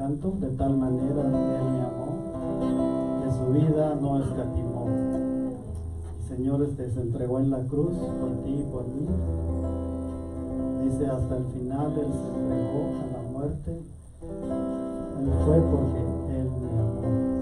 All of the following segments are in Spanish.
canto, de tal manera que Él me amó, que su vida no escatimó. Señor, se entregó en la cruz por ti y por mí. Dice, hasta el final Él se entregó a la muerte. Él fue porque Él me amó.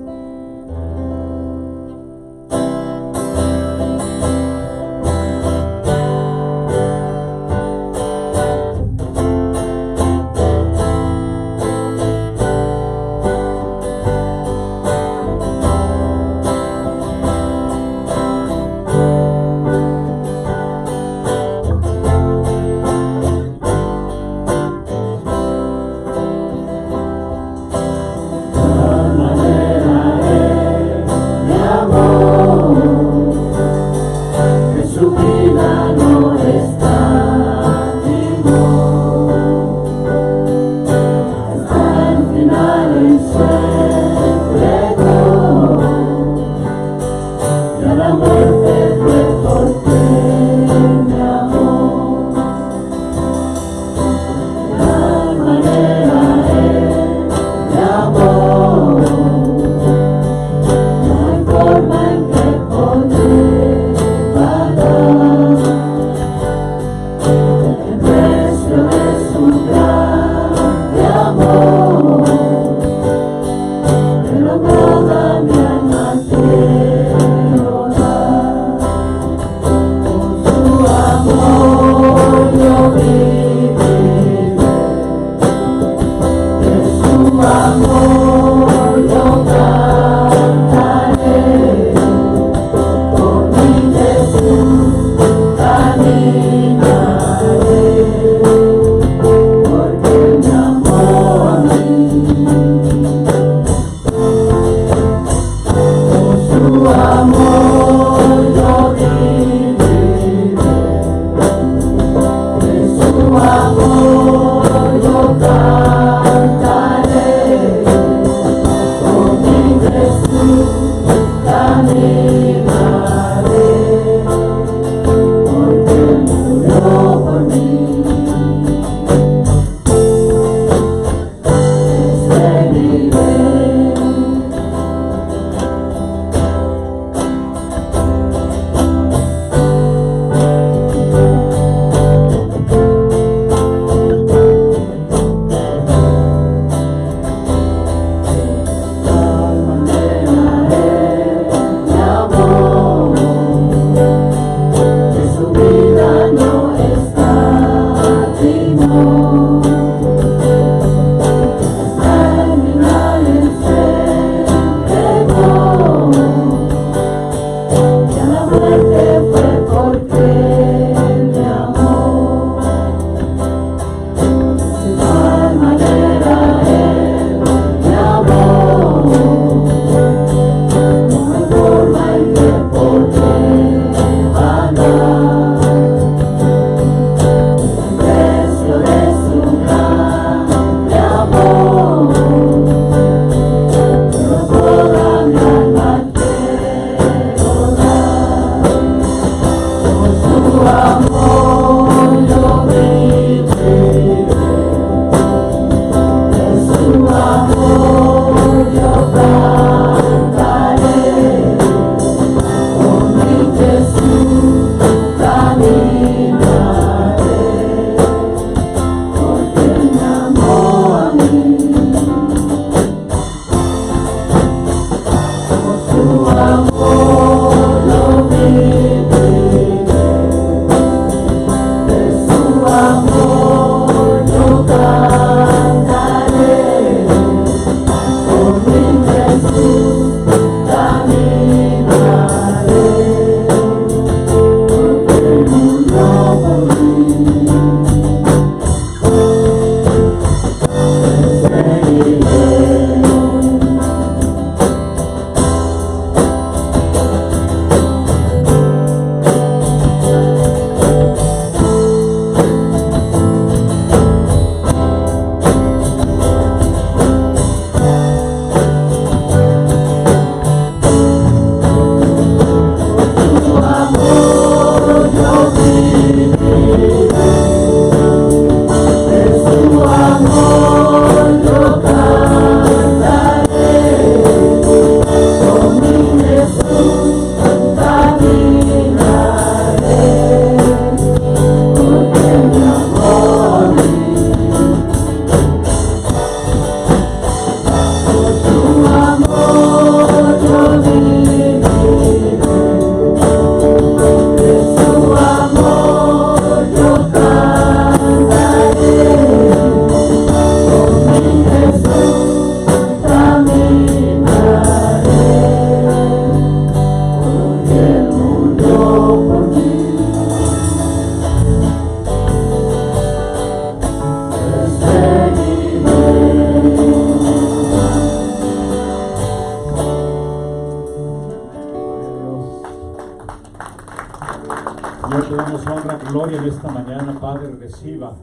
Señor, te damos honra, gloria en esta mañana, Padre. Reciba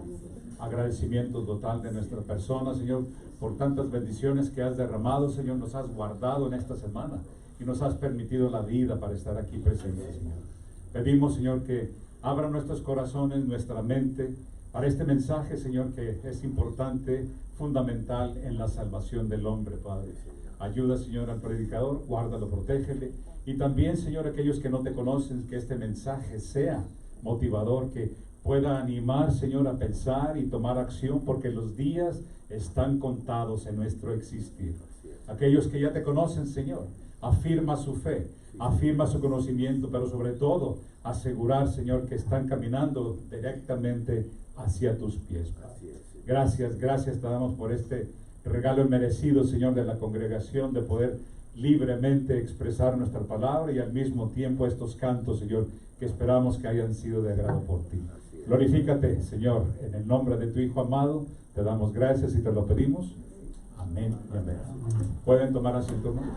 agradecimiento total de nuestra persona, Señor, por tantas bendiciones que has derramado, Señor. Nos has guardado en esta semana y nos has permitido la vida para estar aquí presentes, Señor. Pedimos, Señor, que abra nuestros corazones, nuestra mente, para este mensaje, Señor, que es importante, fundamental en la salvación del hombre, Padre. Ayuda, Señor, al predicador, guárdalo, protégele. Y también, Señor, aquellos que no te conocen, que este mensaje sea motivador, que pueda animar, Señor, a pensar y tomar acción, porque los días están contados en nuestro existir. Aquellos que ya te conocen, Señor, afirma su fe, afirma su conocimiento, pero sobre todo asegurar, Señor, que están caminando directamente hacia tus pies. Gracias, gracias te damos por este regalo merecido, Señor, de la congregación, de poder libremente expresar nuestra palabra y al mismo tiempo estos cantos, Señor, que esperamos que hayan sido de agrado por ti. Glorifícate, Señor, en el nombre de tu Hijo amado, te damos gracias y te lo pedimos. Amén y amén. ¿Pueden tomar asiento, hermano?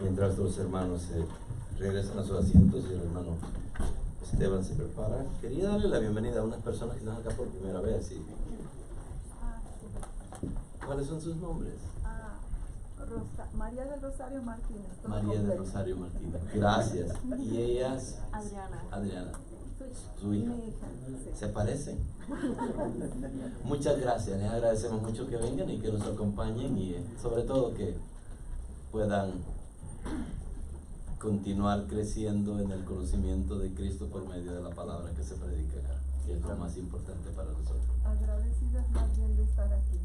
Mientras los hermanos regresan a sus asientos y el hermano Esteban se prepara, quería darle la bienvenida a unas personas que están acá por primera vez. ¿Cuáles son sus nombres? María del Rosario Martínez. María del Rosario Martínez. Gracias. ¿Y ellas? Adriana. Adriana. Su hija. Mi hija, sí. ¿Se parecen? Muchas gracias. Les agradecemos mucho que vengan y que nos acompañen y sobre todo que puedan continuar creciendo en el conocimiento de Cristo por medio de la palabra que se predica acá, que es lo más importante para nosotros. Agradecidas más bien de estar aquí.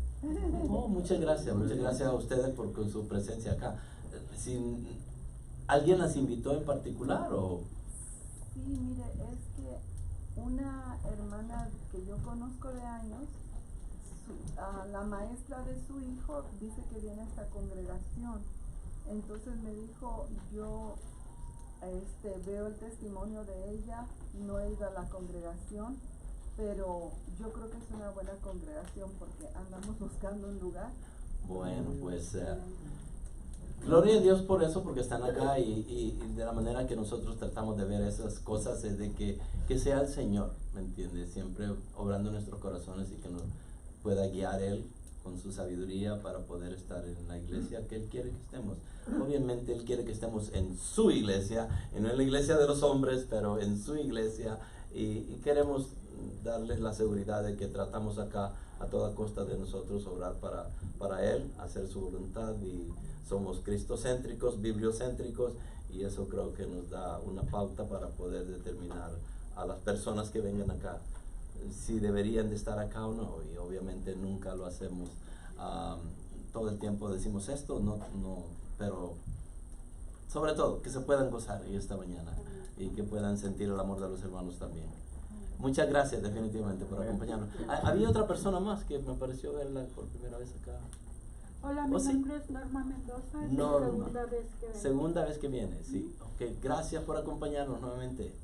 Oh, muchas gracias a ustedes por con su presencia acá. ¿Alguien las invitó en particular o? Sí, mire, es que una hermana que yo conozco de años, la maestra de su hijo dice que viene a esta congregación. Entonces me dijo, yo veo el testimonio de ella, no he ido a la congregación, pero yo creo que es una buena congregación porque andamos buscando un lugar. Bueno, pues gloria a Dios por eso, porque están acá y de la manera que nosotros tratamos de ver esas cosas es de que sea el Señor, ¿me entiendes? Siempre obrando en nuestros corazones y que nos pueda guiar Él con su sabiduría para poder estar en la iglesia que Él quiere que estemos. Obviamente Él quiere que estemos en su iglesia, y no en la iglesia de los hombres, pero en su iglesia, y queremos darles la seguridad de que tratamos acá a toda costa de nosotros obrar para Él, hacer su voluntad, y somos cristocéntricos, bibliocéntricos, y eso creo que nos da una pauta para poder determinar a las personas que vengan acá si deberían de estar acá o no, y obviamente nunca lo hacemos todo el tiempo decimos esto, no, pero sobre todo que se puedan gozar esta mañana y que puedan sentir el amor de los hermanos también. Muchas gracias definitivamente por acompañarnos. Había otra persona más que me pareció verla por primera vez acá. Hola, mi nombre es Norma Mendoza, es Norma. la segunda vez que vengo. Segunda vez que viene, sí. Okay. Gracias por acompañarnos nuevamente.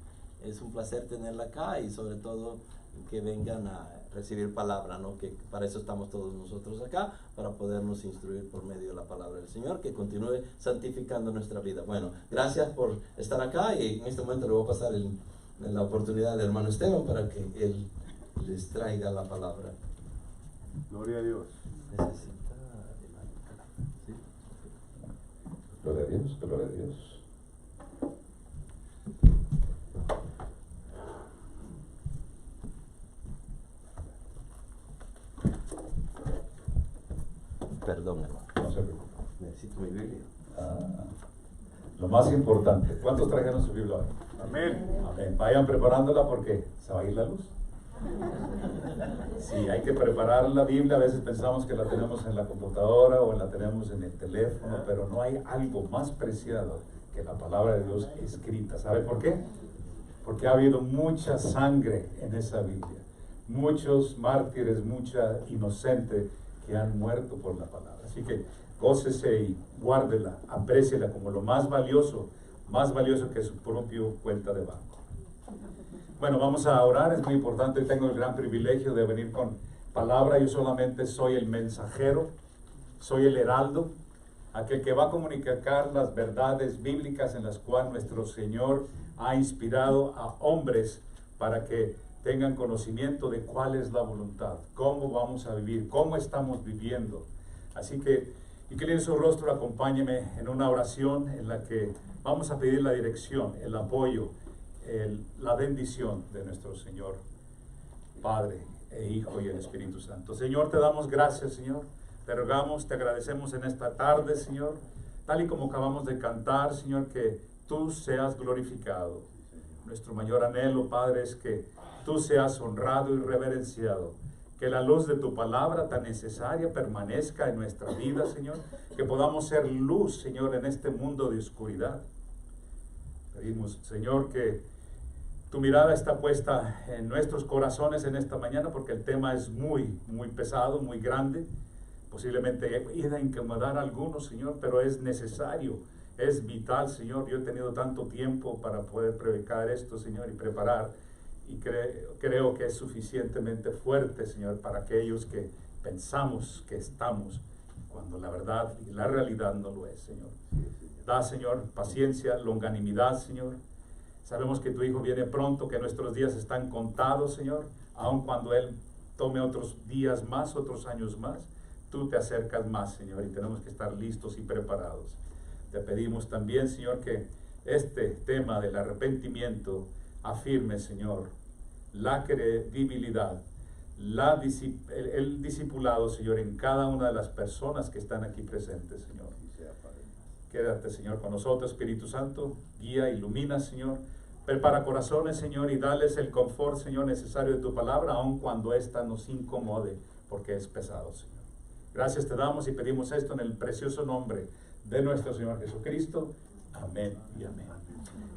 Es un placer tenerla acá y sobre todo que vengan a recibir palabra, ¿no? Que para eso estamos todos nosotros acá, para podernos instruir por medio de la palabra del Señor, que continúe santificando nuestra vida. Bueno, gracias por estar acá y en este momento le voy a pasar la oportunidad al hermano Esteban para que él les traiga la palabra. Gloria a Dios. Necesita ¿sí? Gloria a Dios, gloria a Dios. Perdón, hermano. No se preocupe. Necesito mi Biblia. Lo más importante, ¿cuántos trajeron su Biblia hoy? Amén. Amén. Vayan preparándola porque se va a ir la luz. Sí, hay que preparar la Biblia. A veces pensamos que la tenemos en la computadora o la tenemos en el teléfono, pero no hay algo más preciado que la palabra de Dios escrita. ¿Sabe por qué? Porque ha habido mucha sangre en esa Biblia, muchos mártires, mucha inocente que han muerto por la palabra. Así que gócese y guárdela, apréciela como lo más valioso que su propio cuenta de banco. Bueno, vamos a orar, es muy importante. Tengo el gran privilegio de venir con palabra. Yo solamente soy el mensajero, soy el heraldo, aquel que va a comunicar las verdades bíblicas en las cuales nuestro Señor ha inspirado a hombres para que tengan conocimiento de cuál es la voluntad, cómo vamos a vivir, cómo estamos viviendo. Así que, incline su rostro, acompáñeme en una oración en la que vamos a pedir la dirección, el apoyo, la bendición de nuestro Señor, Padre e Hijo y el Espíritu Santo. Señor, te damos gracias, Señor. Te rogamos, te agradecemos en esta tarde, Señor, tal y como acabamos de cantar, Señor, que tú seas glorificado. Nuestro mayor anhelo, Padre, es que tú seas honrado y reverenciado. Que la luz de tu palabra tan necesaria permanezca en nuestra vida, Señor. Que podamos ser luz, Señor, en este mundo de oscuridad. Pedimos, Señor, que tu mirada está puesta en nuestros corazones en esta mañana, porque el tema es muy, muy pesado, muy grande. Posiblemente ir a incomodar a algunos, Señor, pero es necesario, es vital, Señor. Yo he tenido tanto tiempo para poder predicar esto, Señor, y preparar, y creo que es suficientemente fuerte, Señor, para aquellos que pensamos que estamos, cuando la verdad y la realidad no lo es, Señor. Da, Señor, paciencia, longanimidad, Señor. Sabemos que tu Hijo viene pronto, que nuestros días están contados, Señor, aun cuando Él tome otros días más, otros años más. Tú te acercas más, Señor, y tenemos que estar listos y preparados. Te pedimos también, Señor, que este tema del arrepentimiento afirme, Señor, la credibilidad, el discipulado, Señor, en cada una de las personas que están aquí presentes, Señor. Quédate, Señor, con nosotros, Espíritu Santo, guía, ilumina, Señor. Prepara corazones, Señor, y dales el confort, Señor, necesario de tu palabra, aun cuando ésta nos incomode, porque es pesado, Señor. Gracias te damos y pedimos esto en el precioso nombre de nuestro Señor Jesucristo. Amén y amén.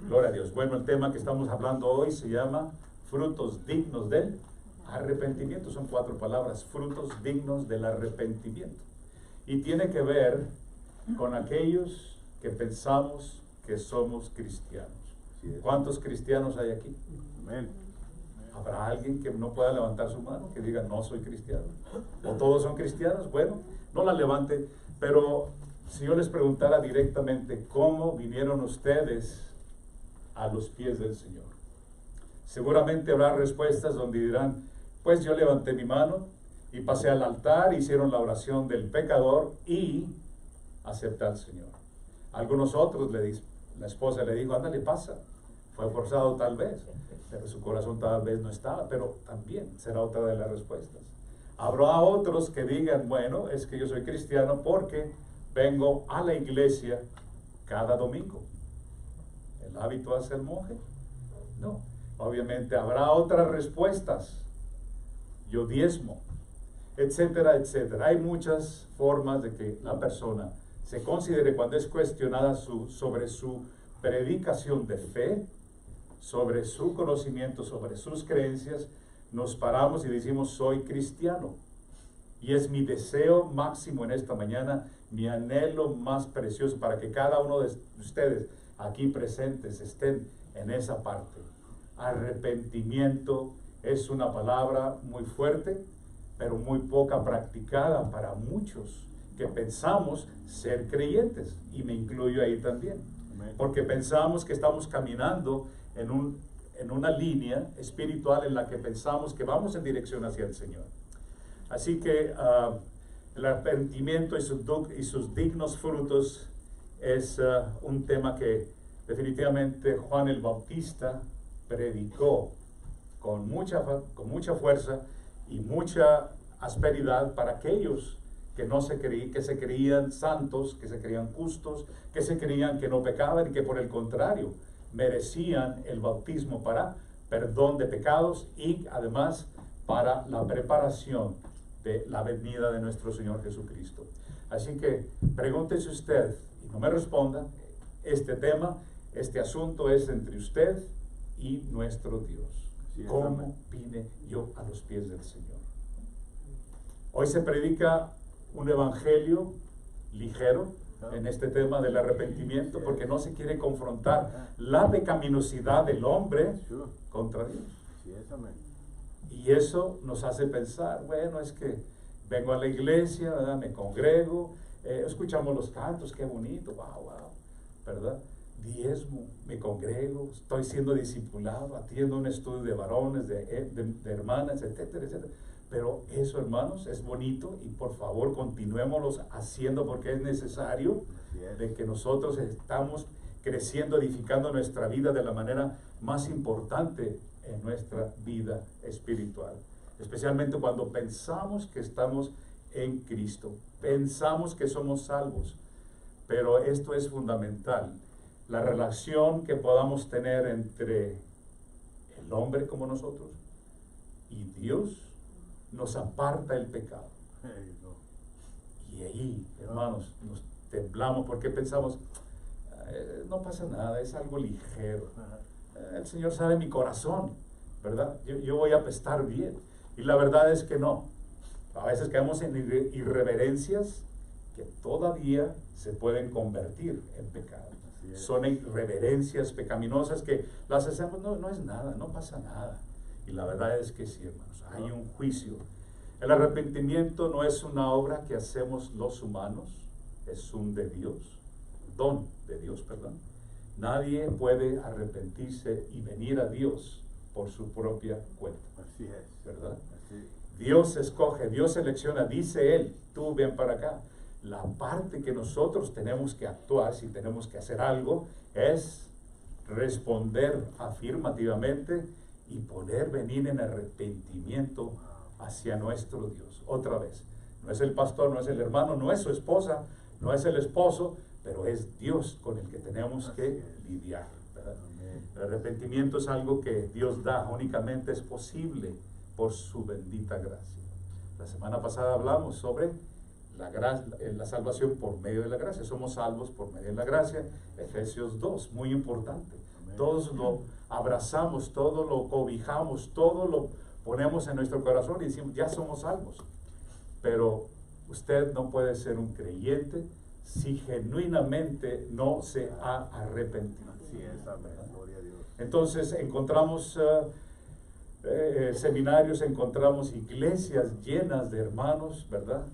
Gloria a Dios. Bueno, el tema que estamos hablando hoy se llama frutos dignos del arrepentimiento. Son 4 palabras, frutos dignos del arrepentimiento. Y tiene que ver con aquellos que pensamos que somos cristianos. ¿Cuántos cristianos hay aquí? Amén. ¿Habrá alguien que no pueda levantar su mano, que diga no soy cristiano? ¿O todos son cristianos? Bueno, no la levante, pero si yo les preguntara directamente cómo vinieron ustedes a los pies del Señor, seguramente habrá respuestas donde dirán, pues yo levanté mi mano y pasé al altar, hicieron la oración del pecador y acepté al Señor. Algunos otros la esposa le dijo, ándale, pasa. Fue forzado tal vez, pero su corazón tal vez no estaba, pero también será otra de las respuestas. Habrá otros que digan, bueno, es que yo soy cristiano porque vengo a la iglesia cada domingo. ¿El hábito hace el monje? No. Obviamente habrá otras respuestas. Yo diezmo, etcétera, etcétera. Hay muchas formas de que la persona se considere cuando es cuestionada sobre su predicación de fe, sobre su conocimiento, sobre sus creencias. Nos paramos y decimos, soy cristiano. Y es mi deseo máximo en esta mañana, mi anhelo más precioso, para que cada uno de ustedes aquí presentes estén en esa parte. Arrepentimiento es una palabra muy fuerte, pero muy poca practicada para muchos que pensamos ser creyentes, y me incluyo ahí también. Porque pensamos que estamos caminando en una línea espiritual en la que pensamos que vamos en dirección hacia el Señor. Así que el arrepentimiento y sus dignos frutos es un tema que definitivamente Juan el Bautista predicó con mucha fuerza y mucha asperidad para aquellos que se creían santos, que se creían justos, que se creían que no pecaban y que por el contrario merecían el bautismo para perdón de pecados y además para la preparación de la venida de nuestro Señor Jesucristo. Así que pregúntese usted y no me responda. Este tema, este asunto es entre usted y nuestro Dios. ¿Cómo vine yo a los pies del Señor? Hoy se predica un evangelio ligero, en este tema del arrepentimiento, porque no se quiere confrontar la pecaminosidad del hombre contra Dios. Y eso nos hace pensar, bueno, es que vengo a la iglesia, ¿verdad? Me congrego, escuchamos los cantos, qué bonito, wow, ¿verdad? Diezmo, me congrego, estoy siendo discipulado, atiendo un estudio de varones, de hermanas, etcétera, etcétera. Pero eso, hermanos, es bonito y por favor continuémoslo haciendo porque es necesario de que nosotros estamos creciendo, edificando nuestra vida de la manera más importante en nuestra vida espiritual. Especialmente cuando pensamos que estamos en Cristo, pensamos que somos salvos. Pero esto es fundamental. La relación que podamos tener entre el hombre como nosotros y Dios nos aparta el pecado. Y ahí, hermanos, nos temblamos porque pensamos, no pasa nada, es algo ligero. El Señor sabe mi corazón, ¿verdad? Yo voy a apestar bien. Y la verdad es que no. A veces caemos en irreverencias que todavía se pueden convertir en pecado. Son irreverencias pecaminosas que las hacemos, no es nada, no pasa nada. Y la verdad es que sí, hermanos, hay un juicio. El arrepentimiento no es una obra que hacemos los humanos, es un de Dios, don de Dios, perdón. Nadie puede arrepentirse y venir a Dios por su propia cuenta. Así es, ¿verdad? Así. Dios escoge, Dios selecciona, dice Él, tú ven para acá. La parte que nosotros tenemos que actuar, si tenemos que hacer algo, es responder afirmativamente y poder venir en arrepentimiento hacia nuestro Dios. Otra vez, no es el pastor, no es el hermano, no es su esposa, no es el esposo, pero es Dios con el que tenemos que lidiar, ¿verdad? El arrepentimiento es algo que Dios da, únicamente es posible por su bendita gracia. La semana pasada hablamos sobre la salvación por medio de la gracia. Somos salvos por medio de la gracia. Efesios 2, muy importante. Todos lo abrazamos, todo lo cobijamos, todo lo ponemos en nuestro corazón y decimos, ya somos salvos. Pero usted no puede ser un creyente si genuinamente no se ha arrepentido. Así es, amén. Gloria a Dios. Entonces encontramos seminarios, encontramos iglesias llenas de hermanos, ¿verdad?,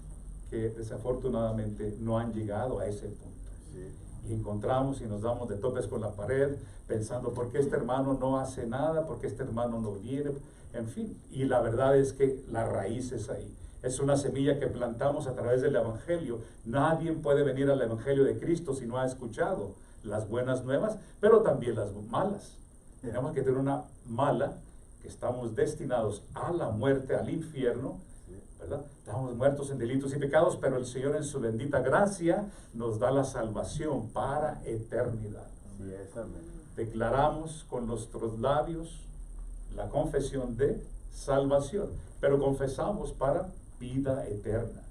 que desafortunadamente no han llegado a ese punto. Sí. Y encontramos y nos damos de topes con la pared pensando, ¿por qué este hermano no hace nada? ¿Por qué este hermano no viene? En fin, y la verdad es que la raíz es ahí. Es una semilla que plantamos a través del Evangelio. Nadie puede venir al Evangelio de Cristo si no ha escuchado las buenas nuevas, pero también las malas. Tenemos que tener una mala, que estamos destinados a la muerte, al infierno, ¿verdad? Estamos muertos en delitos y pecados, pero el Señor en su bendita gracia nos da la salvación para eternidad. Así es, amén. Declaramos con nuestros labios la confesión de salvación, pero confesamos para vida eterna.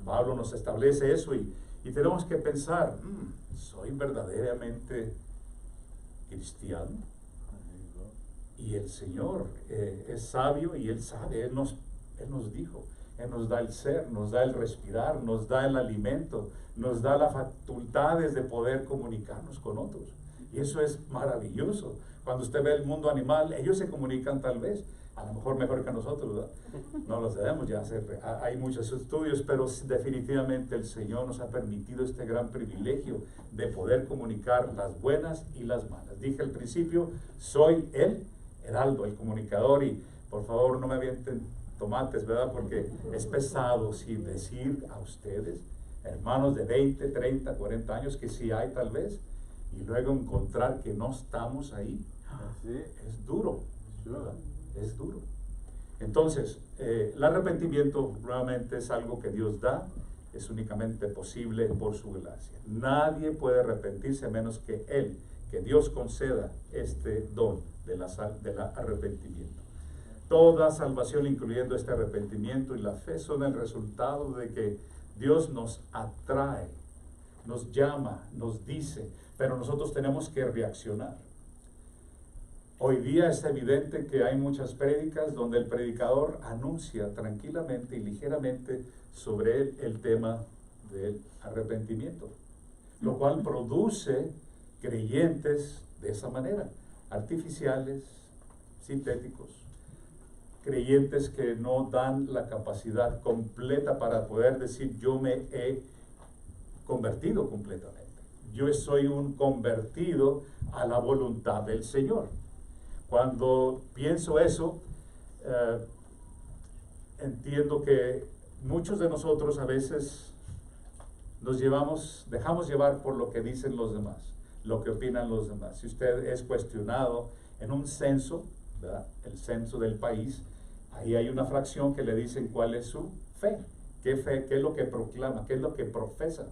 Pablo nos establece eso y tenemos que pensar, ¿soy verdaderamente cristiano? Y el Señor es sabio y Él sabe, Él nos dijo, Él nos da el ser, nos da el respirar, nos da el alimento, nos da las facultades de poder comunicarnos con otros. Y eso es maravilloso. Cuando usted ve el mundo animal, ellos se comunican tal vez, a lo mejor mejor que nosotros, ¿verdad? No lo sabemos, ya hay muchos estudios, pero definitivamente el Señor nos ha permitido este gran privilegio de poder comunicar las buenas y las malas. Dije al principio, soy el heraldo, el comunicador, y por favor no me avienten tomates, ¿verdad? Porque es pesado sin decir a ustedes, hermanos de 20, 30, 40 años, que sí hay tal vez, y luego encontrar que no estamos ahí. Es duro, ¿verdad? Es duro. Entonces, el arrepentimiento nuevamente es algo que Dios da, es únicamente posible por su gracia. Nadie puede arrepentirse menos que Él, que Dios conceda este don del arrepentimiento. Toda salvación, incluyendo este arrepentimiento y la fe, son el resultado de que Dios nos atrae, nos llama, nos dice, pero nosotros tenemos que reaccionar. Hoy día es evidente que hay muchas prédicas donde el predicador anuncia tranquilamente y ligeramente sobre el tema del arrepentimiento. lo cual produce creyentes de esa manera, artificiales, sintéticos, creyentes que no dan la capacidad completa para poder decir yo me he convertido completamente. Yo soy un convertido a la voluntad del Señor. Cuando pienso eso, entiendo que muchos de nosotros a veces dejamos llevar por lo que dicen los demás, lo que opinan los demás. Si usted es cuestionado en un censo, ¿verdad?, el censo del país, ahí hay una fracción que le dicen cuál es su fe, qué es lo que proclama, qué es lo que profesa,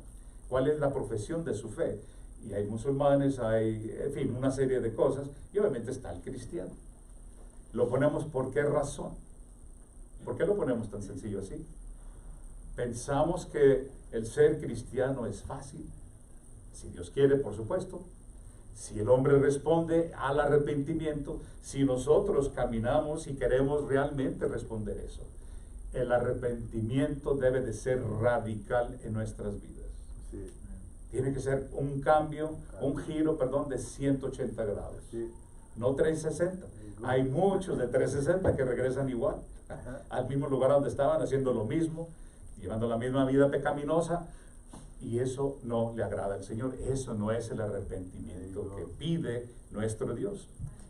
cuál es la profesión de su fe. Y hay musulmanes, hay, en fin, una serie de cosas, y obviamente está el cristiano. Lo ponemos ¿por qué razón? ¿Por qué lo ponemos tan sencillo así? Pensamos que el ser cristiano es fácil, si Dios quiere, por supuesto. Si el hombre responde al arrepentimiento, si nosotros caminamos y queremos realmente responder eso, el arrepentimiento debe de ser radical en nuestras vidas. Sí. Tiene que ser un cambio, un giro, perdón, de 180 grados. Sí. No 360. Hay muchos de 360 que regresan igual, al mismo lugar donde estaban, haciendo lo mismo, llevando la misma vida pecaminosa, y eso no le agrada al Señor. Eso no es el arrepentimiento que pide nuestro Dios.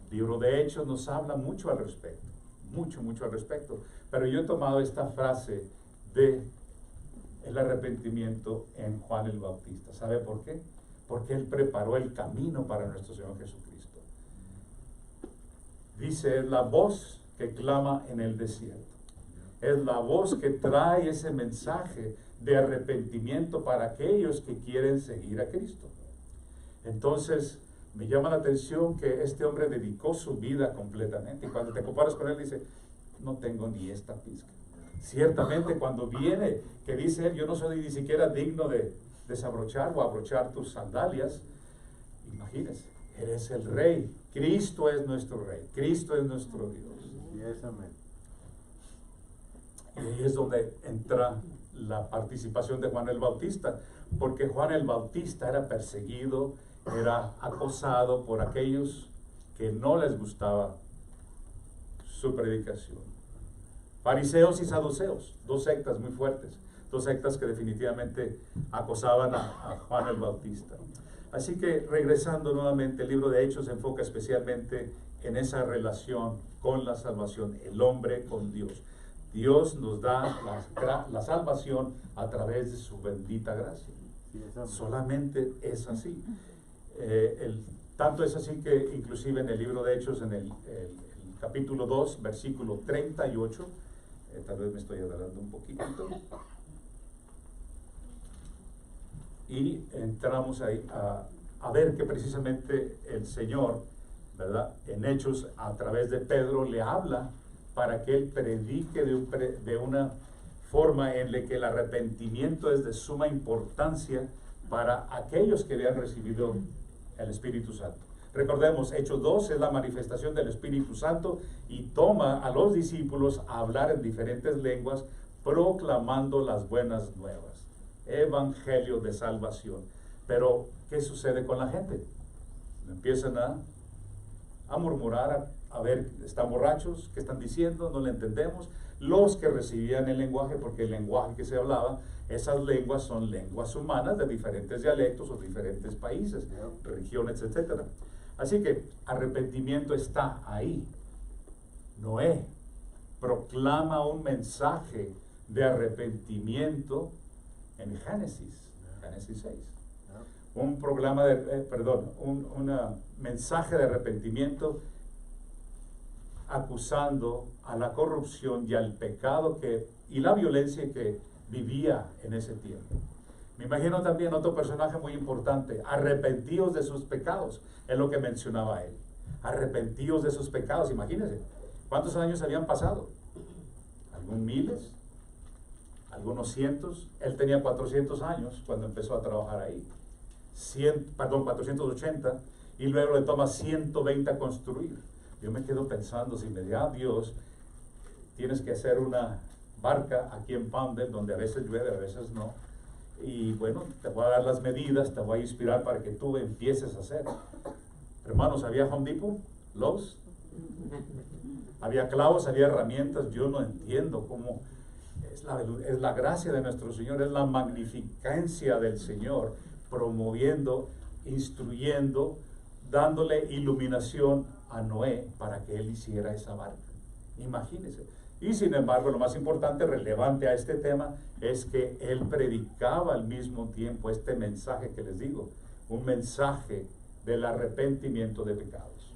El libro de Hechos nos habla mucho al respecto, mucho al respecto. Pero yo he tomado esta frase de el arrepentimiento en Juan el Bautista. ¿Sabe por qué? Porque él preparó el camino para nuestro Señor Jesucristo. Dice, es la voz que clama en el desierto. Es la voz que trae ese mensaje de arrepentimiento para aquellos que quieren seguir a Cristo. Entonces, me llama la atención que este hombre dedicó su vida completamente. Y cuando te comparas con él, dice, no tengo ni esta pizca. Ciertamente, cuando viene, que dice él, yo no soy ni siquiera digno de desabrochar o abrochar tus sandalias. Imagínense, eres el Rey. Cristo es nuestro Rey. Cristo es nuestro Dios. Yes, amén. Y ahí es donde entra la participación de Juan el Bautista, porque Juan el Bautista era perseguido, era acosado por aquellos que no les gustaba su predicación. Fariseos y saduceos, dos sectas muy fuertes, dos sectas que definitivamente acosaban a Juan el Bautista. Así que regresando nuevamente, el libro de Hechos se enfoca especialmente en esa relación con la salvación, el hombre con Dios. Dios nos da la salvación a través de su bendita gracia. Solamente es así. Tanto es así que inclusive en el libro de Hechos, en el capítulo 2, versículo 38, tal vez me estoy adelantando un poquito, y entramos ahí a ver que precisamente el Señor, ¿verdad?, en Hechos, a través de Pedro, le habla para que él predique de una forma en la que el arrepentimiento es de suma importancia para aquellos que habían recibido el Espíritu Santo. Recordemos, Hechos 2 es la manifestación del Espíritu Santo y toma a los discípulos a hablar en diferentes lenguas, proclamando las buenas nuevas, evangelio de salvación. Pero, ¿qué sucede con la gente? Empiezan a murmurar, a ver, están borrachos, ¿qué están diciendo? No le entendemos. Los que recibían el lenguaje, porque el lenguaje que se hablaba, esas lenguas son lenguas humanas de diferentes dialectos o diferentes países, regiones, etc. Así que arrepentimiento está ahí. Noé proclama un mensaje de arrepentimiento en Génesis 6. Un programa un mensaje de arrepentimiento acusando a la corrupción y al pecado y la violencia que vivía en ese tiempo. Me imagino también otro personaje muy importante, arrepentíos de sus pecados, es lo que mencionaba él. Arrepentíos de sus pecados, imagínense, ¿cuántos años habían pasado? ¿Algunos miles? ¿Algunos cientos? Él tenía 400 años cuando empezó a trabajar ahí. 480, y luego le toma 120 a construir. Yo me quedo pensando, si me da Dios, tienes que hacer una barca aquí en Palmdale, donde a veces llueve, a veces no, Y bueno, te voy a dar las medidas, te voy a inspirar para que tú empieces a hacer. Hermanos, ¿había Home Depot? ¿Lowe's? ¿Había clavos? ¿Había herramientas? Yo no entiendo cómo es la gracia de nuestro Señor, es la magnificencia del Señor, promoviendo, instruyendo, dándole iluminación a Noé para que él hiciera esa barca. Imagínense. Y sin embargo, lo más importante, relevante a este tema, es que él predicaba al mismo tiempo este mensaje que les digo, un mensaje del arrepentimiento de pecados.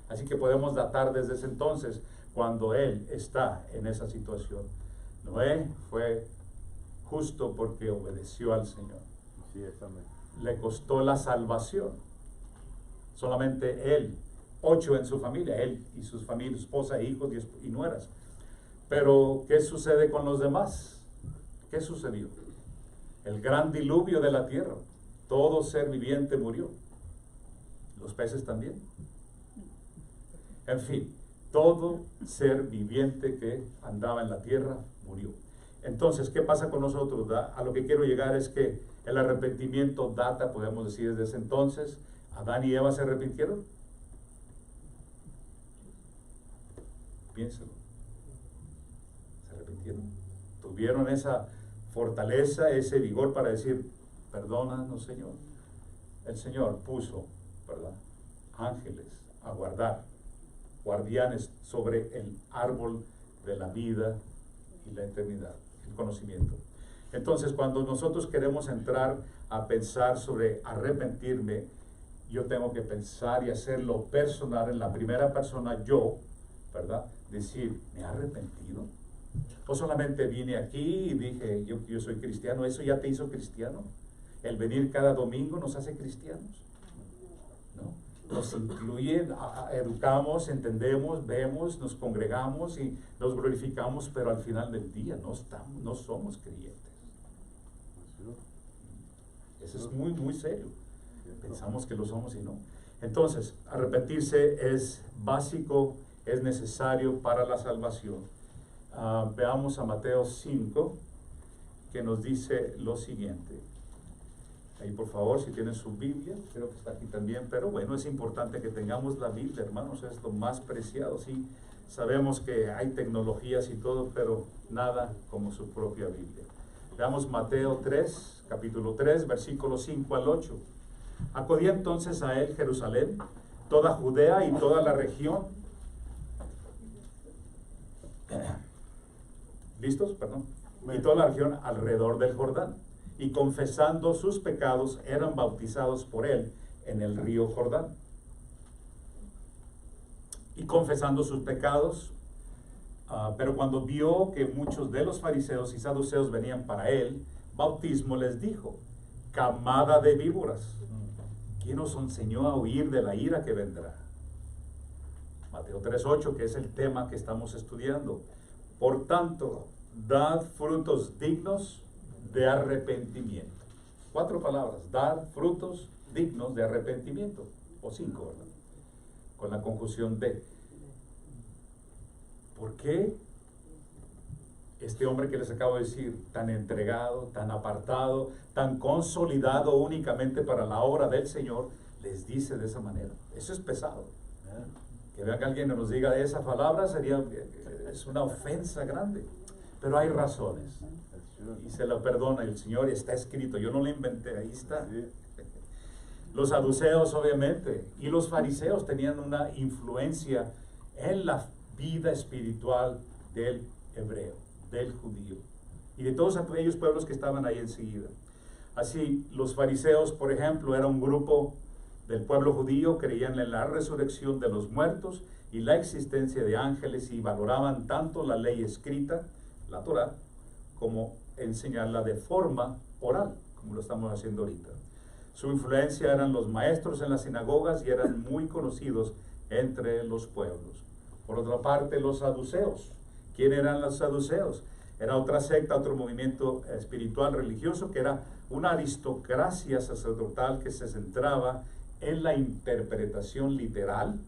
Así que podemos datar desde ese entonces, cuando él está en esa situación. Noé fue justo porque obedeció al Señor. Sí, amén. Le costó la salvación. Solamente él, 8 en su familia, él y sus familias, esposa, hijos y nueras. Pero, ¿qué sucede con los demás? ¿Qué sucedió? El gran diluvio de la tierra. Todo ser viviente murió. Los peces también. En fin, todo ser viviente que andaba en la tierra murió. Entonces, ¿qué pasa con nosotros? A lo que quiero llegar es que el arrepentimiento data, podemos decir, desde ese entonces. ¿Adán y Eva se arrepintieron? Piénselo. Se arrepintieron. Tuvieron esa fortaleza, ese vigor para decir, perdónanos, Señor. El Señor puso, ¿verdad?, ángeles a guardar, guardianes sobre el árbol de la vida y la eternidad, el conocimiento. Entonces, cuando nosotros queremos entrar a pensar sobre arrepentirme, yo tengo que pensar y hacerlo personal en la primera persona, yo, ¿verdad? Decir, ¿me he arrepentido? O solamente vine aquí y dije, yo soy cristiano. ¿Eso ya te hizo cristiano? El venir cada domingo nos hace cristianos, ¿no? Nos incluye, educamos, entendemos, vemos, nos congregamos y nos glorificamos, pero al final del día no somos creyentes. Eso es muy, muy serio. Pensamos que lo somos y no. Entonces, arrepentirse es básico, es necesario para la salvación. Veamos a Mateo 5, que nos dice lo siguiente. Ahí, por favor, si tienen su Biblia, creo que está aquí también, pero bueno, es importante que tengamos la Biblia, hermanos, es lo más preciado. Sí, sabemos que hay tecnologías y todo, pero nada como su propia Biblia. Veamos Mateo 3, capítulo 3, versículos 5 al 8. Acudía entonces a él Jerusalén, toda Judea y toda la región. ¿Listos? Perdón. Y toda la región alrededor del Jordán. Y confesando sus pecados, eran bautizados por él en el río Jordán. Y confesando sus pecados, pero cuando vio que muchos de los fariseos y saduceos venían para él, bautismo, les dijo, camada de víboras, ¿quién os enseñó a huir de la ira que vendrá? Mateo 3:8, que es el tema que estamos estudiando. Por tanto, dad frutos dignos de arrepentimiento. 4 palabras, dar frutos dignos de arrepentimiento, o 5, ¿verdad? Con la conjunción de. ¿Por qué este hombre que les acabo de decir, tan entregado, tan apartado, tan consolidado únicamente para la obra del Señor, les dice de esa manera? Eso es pesado. Que vean que alguien nos diga esa palabra es una ofensa grande, pero hay razones. Y se lo perdona el Señor, y está escrito, yo no lo inventé, ahí está. Los saduceos, obviamente, y los fariseos tenían una influencia en la vida espiritual del hebreo, del judío, y de todos aquellos pueblos que estaban ahí enseguida. Así, los fariseos, por ejemplo, era un grupo del pueblo judío, creían en la resurrección de los muertos y la existencia de ángeles, y valoraban tanto la ley escrita, la Torá, como enseñarla de forma oral, como lo estamos haciendo ahorita. Su influencia eran los maestros en las sinagogas y eran muy conocidos entre los pueblos. Por otra parte, los saduceos. ¿Quién eran los saduceos? Era otra secta, otro movimiento espiritual religioso, que era una aristocracia sacerdotal que se centraba en la interpretación literal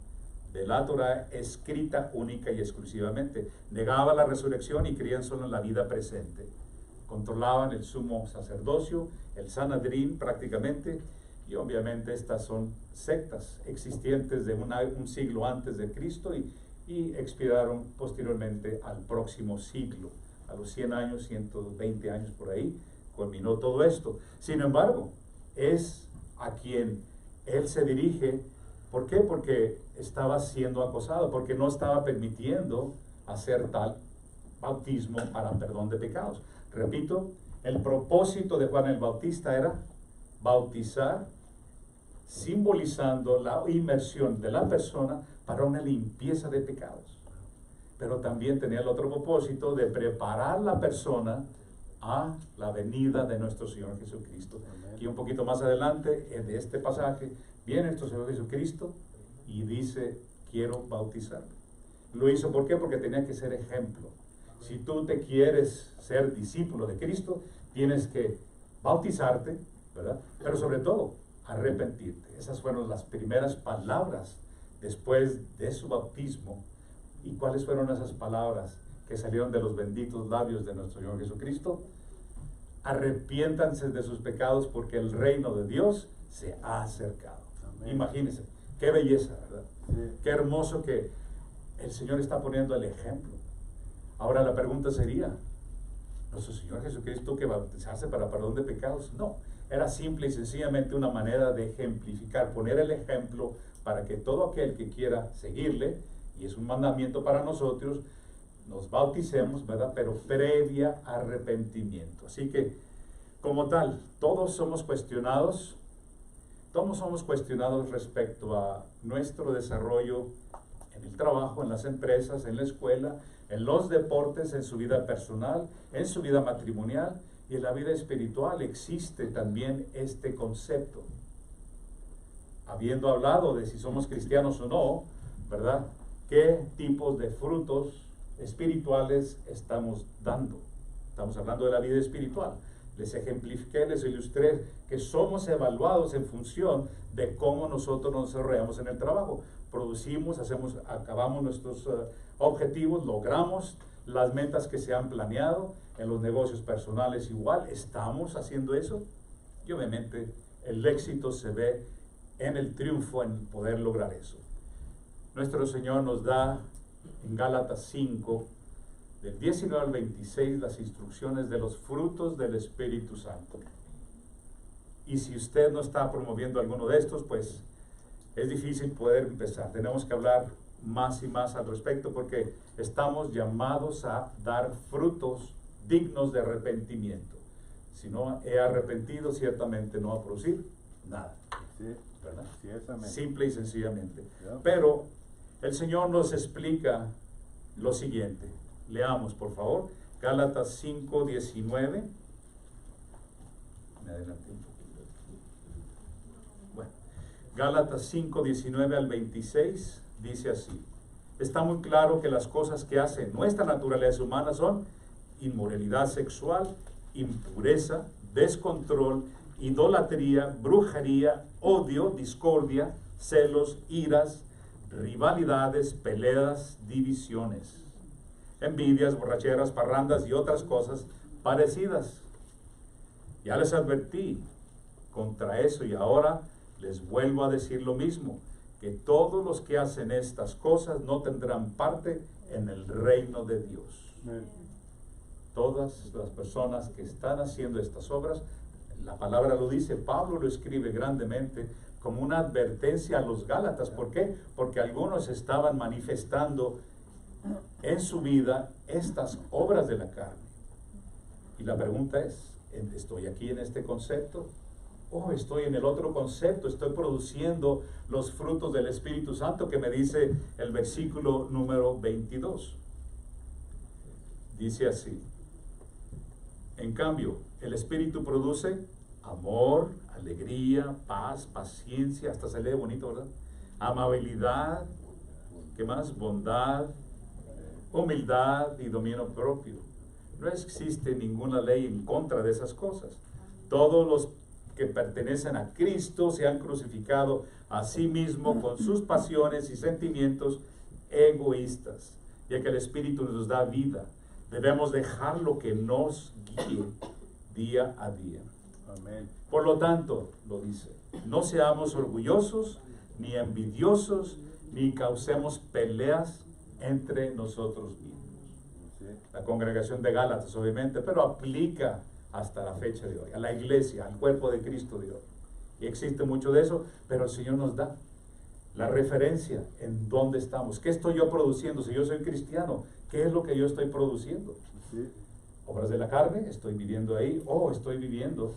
de la Torá escrita única y exclusivamente. Negaba la resurrección y creían solo en la vida presente. controlaban el sumo sacerdocio, el Sanedrín prácticamente, y obviamente estas son sectas existentes de un siglo antes de Cristo y expiraron posteriormente al próximo siglo. A los 100 años, 120 años por ahí, culminó todo esto. Sin embargo, es a quien él se dirige. ¿Por qué? Porque estaba siendo acosado, porque no estaba permitiendo hacer tal bautismo para perdón de pecados. Repito, el propósito de Juan el Bautista era bautizar, simbolizando la inmersión de la persona para una limpieza de pecados. Pero también tenía el otro propósito de preparar la persona a la venida de nuestro Señor Jesucristo. Aquí un poquito más adelante, de este pasaje, viene nuestro Señor Jesucristo y dice, quiero bautizarme. Lo hizo, ¿por qué? Porque tenía que ser ejemplo. Si tú te quieres ser discípulo de Cristo, tienes que bautizarte, ¿verdad? Pero sobre todo, arrepentirte. Esas fueron las primeras palabras después de su bautismo. ¿Y cuáles fueron esas palabras que salieron de los benditos labios de nuestro Señor Jesucristo? Arrepiéntanse de sus pecados porque el reino de Dios se ha acercado. Amén. Imagínense, qué belleza, ¿verdad? Sí. Qué hermoso que el Señor está poniendo el ejemplo. Ahora la pregunta sería, ¿nuestro Señor Jesucristo tuvo que bautizarse para perdón de pecados? No, era simple y sencillamente una manera de ejemplificar, poner el ejemplo para que todo aquel que quiera seguirle, y es un mandamiento para nosotros, nos bauticemos, ¿verdad? Pero previa arrepentimiento. Así que, como tal, todos somos cuestionados respecto a nuestro desarrollo en el trabajo, en las empresas, en la escuela, en los deportes, en su vida personal, en su vida matrimonial y en la vida espiritual. Existe también este concepto. Habiendo hablado de si somos cristianos o no, ¿verdad? ¿Qué tipos de frutos espirituales estamos dando? Estamos hablando de la vida espiritual. Les ejemplifiqué, les ilustré que somos evaluados en función de cómo nosotros nos desarrollamos en el trabajo. Producimos, acabamos nuestros objetivos, logramos las metas que se han planeado. En los negocios personales igual, estamos haciendo eso. Y obviamente el éxito se ve en el triunfo en poder lograr eso. Nuestro Señor nos da en Gálatas 5, del 19 al 26, las instrucciones de los frutos del Espíritu Santo. Y si usted no está promoviendo alguno de estos, pues es difícil poder empezar. Tenemos que hablar más y más al respecto porque estamos llamados a dar frutos dignos de arrepentimiento. Si no he arrepentido, ciertamente no va a producir nada. Sí, ¿verdad? Sí, exactamente. Simple y sencillamente. Yeah. Pero el Señor nos explica lo siguiente. Leamos, por favor, Gálatas 5, 19. Me adelanté un poquito. Bueno, Gálatas 5, 19 al 26 dice así. Está muy claro que las cosas que hace nuestra naturaleza humana son inmoralidad sexual, impureza, descontrol, idolatría, brujería, odio, discordia, celos, iras, rivalidades, peleas, divisiones, envidias, borracheras, parrandas y otras cosas parecidas. Ya les advertí contra eso y ahora les vuelvo a decir lo mismo, que todos los que hacen estas cosas no tendrán parte en el reino de Dios. Todas las personas que están haciendo estas obras, la palabra lo dice, Pablo lo escribe grandemente como una advertencia a los Gálatas. ¿Por qué? Porque algunos estaban manifestando en su vida estas obras de la carne. Y la pregunta es, ¿estoy aquí en este concepto? ¿O estoy en el otro concepto? ¿Estoy produciendo los frutos del Espíritu Santo que me dice el versículo número 22? Dice así. En cambio, el Espíritu produce amor, alegría, paz, paciencia, hasta se lee bonito, ¿verdad? Amabilidad, ¿qué más? Bondad, humildad y dominio propio. No existe ninguna ley en contra de esas cosas. Todos los que pertenecen a Cristo se han crucificado a sí mismo con sus pasiones y sentimientos egoístas, ya que el Espíritu nos da vida. Debemos dejar lo que nos guíe día a día. Amén. Por lo tanto, lo dice, no seamos orgullosos, ni envidiosos, ni causemos peleas entre nosotros mismos. Sí. La congregación de Gálatas, obviamente, pero aplica hasta la fecha de hoy, a la iglesia, al cuerpo de Cristo de hoy. Y existe mucho de eso, pero el Señor nos da la referencia en dónde estamos. ¿Qué estoy yo produciendo? Si yo soy cristiano, ¿qué es lo que yo estoy produciendo? Sí. Obras de la carne, estoy viviendo ahí, o estoy viviendo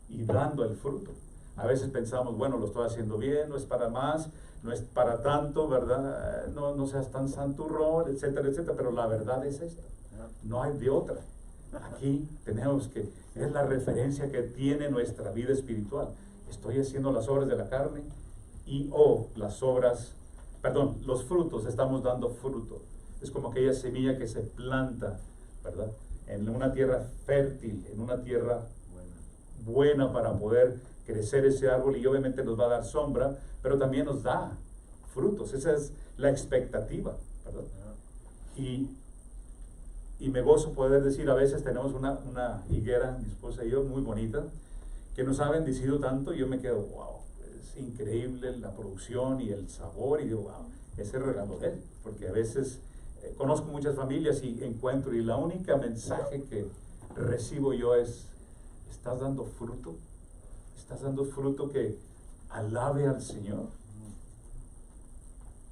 y dando el fruto. A veces pensamos, bueno, lo estoy haciendo bien, no es para más, no es para tanto, ¿verdad? No seas tan santurrón, etcétera, etcétera, pero la verdad es esta, no hay de otra. Aquí tenemos que, es la referencia que tiene nuestra vida espiritual. Estoy haciendo las obras de la carne y las obras, los frutos, estamos dando fruto. Es como aquella semilla que se planta, ¿verdad? En una tierra fértil, en una tierra buena para poder crecer ese árbol, y obviamente nos va a dar sombra, pero también nos da frutos. Esa es la expectativa, ¿verdad? Y me gozo poder decir, a veces tenemos una higuera, mi esposa y yo, muy bonita, que nos ha bendecido tanto, y yo me quedo, wow, es increíble la producción y el sabor, y digo, wow, ese regalo de él, porque a veces conozco muchas familias y encuentro, y la única mensaje que recibo yo es, ¿estás dando fruto? ¿Estás dando fruto que alabe al Señor?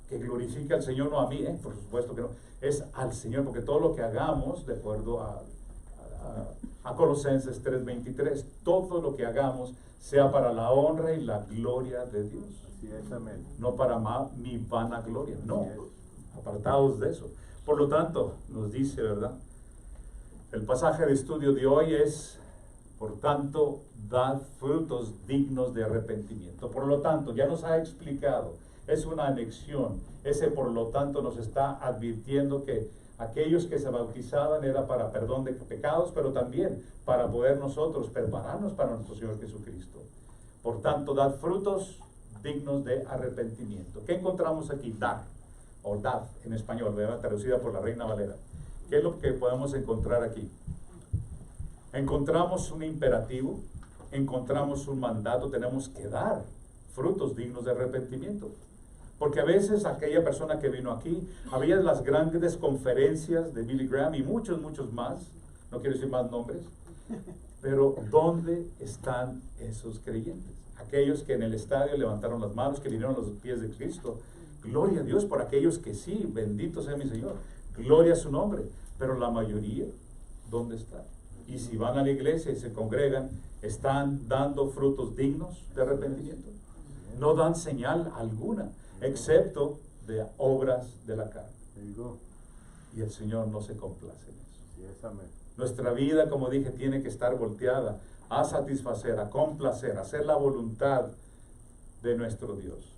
Que glorifique al Señor, no a mí, por supuesto que no, es al Señor, porque todo lo que hagamos, de acuerdo a Colosenses 3:23, todo lo que hagamos sea para la honra y la gloria de Dios. Así es, amén. No para mi vana gloria, no, apartados de eso. Por lo tanto, nos dice, ¿verdad? El pasaje de estudio de hoy es, por tanto, dad frutos dignos de arrepentimiento. Por lo tanto, ya nos ha explicado, es una anexión. Ese por lo tanto nos está advirtiendo que aquellos que se bautizaban era para perdón de pecados, pero también para poder nosotros prepararnos para nuestro Señor Jesucristo. Por tanto, dad frutos dignos de arrepentimiento. ¿Qué encontramos aquí? Dar, o dad en español, ¿verdad? Traducida por la Reina Valera. ¿Qué es lo que podemos encontrar aquí? Encontramos un imperativo, encontramos un mandato, tenemos que dar frutos dignos de arrepentimiento. Porque a veces aquella persona que vino aquí, había las grandes conferencias de Billy Graham y muchos más, no quiero decir más nombres, pero ¿dónde están esos creyentes? Aquellos que en el estadio levantaron las manos, que vinieron a los pies de Cristo. Gloria a Dios por aquellos que sí, bendito sea mi Señor, gloria a su nombre, pero la mayoría, ¿dónde están? Y si van a la iglesia y se congregan, ¿están dando frutos dignos de arrepentimiento? No dan señal alguna, excepto de obras de la carne. Y el Señor no se complace en eso. Sí, es, amén. Nuestra vida, como dije, tiene que estar volteada a satisfacer, a complacer, a hacer la voluntad de nuestro Dios.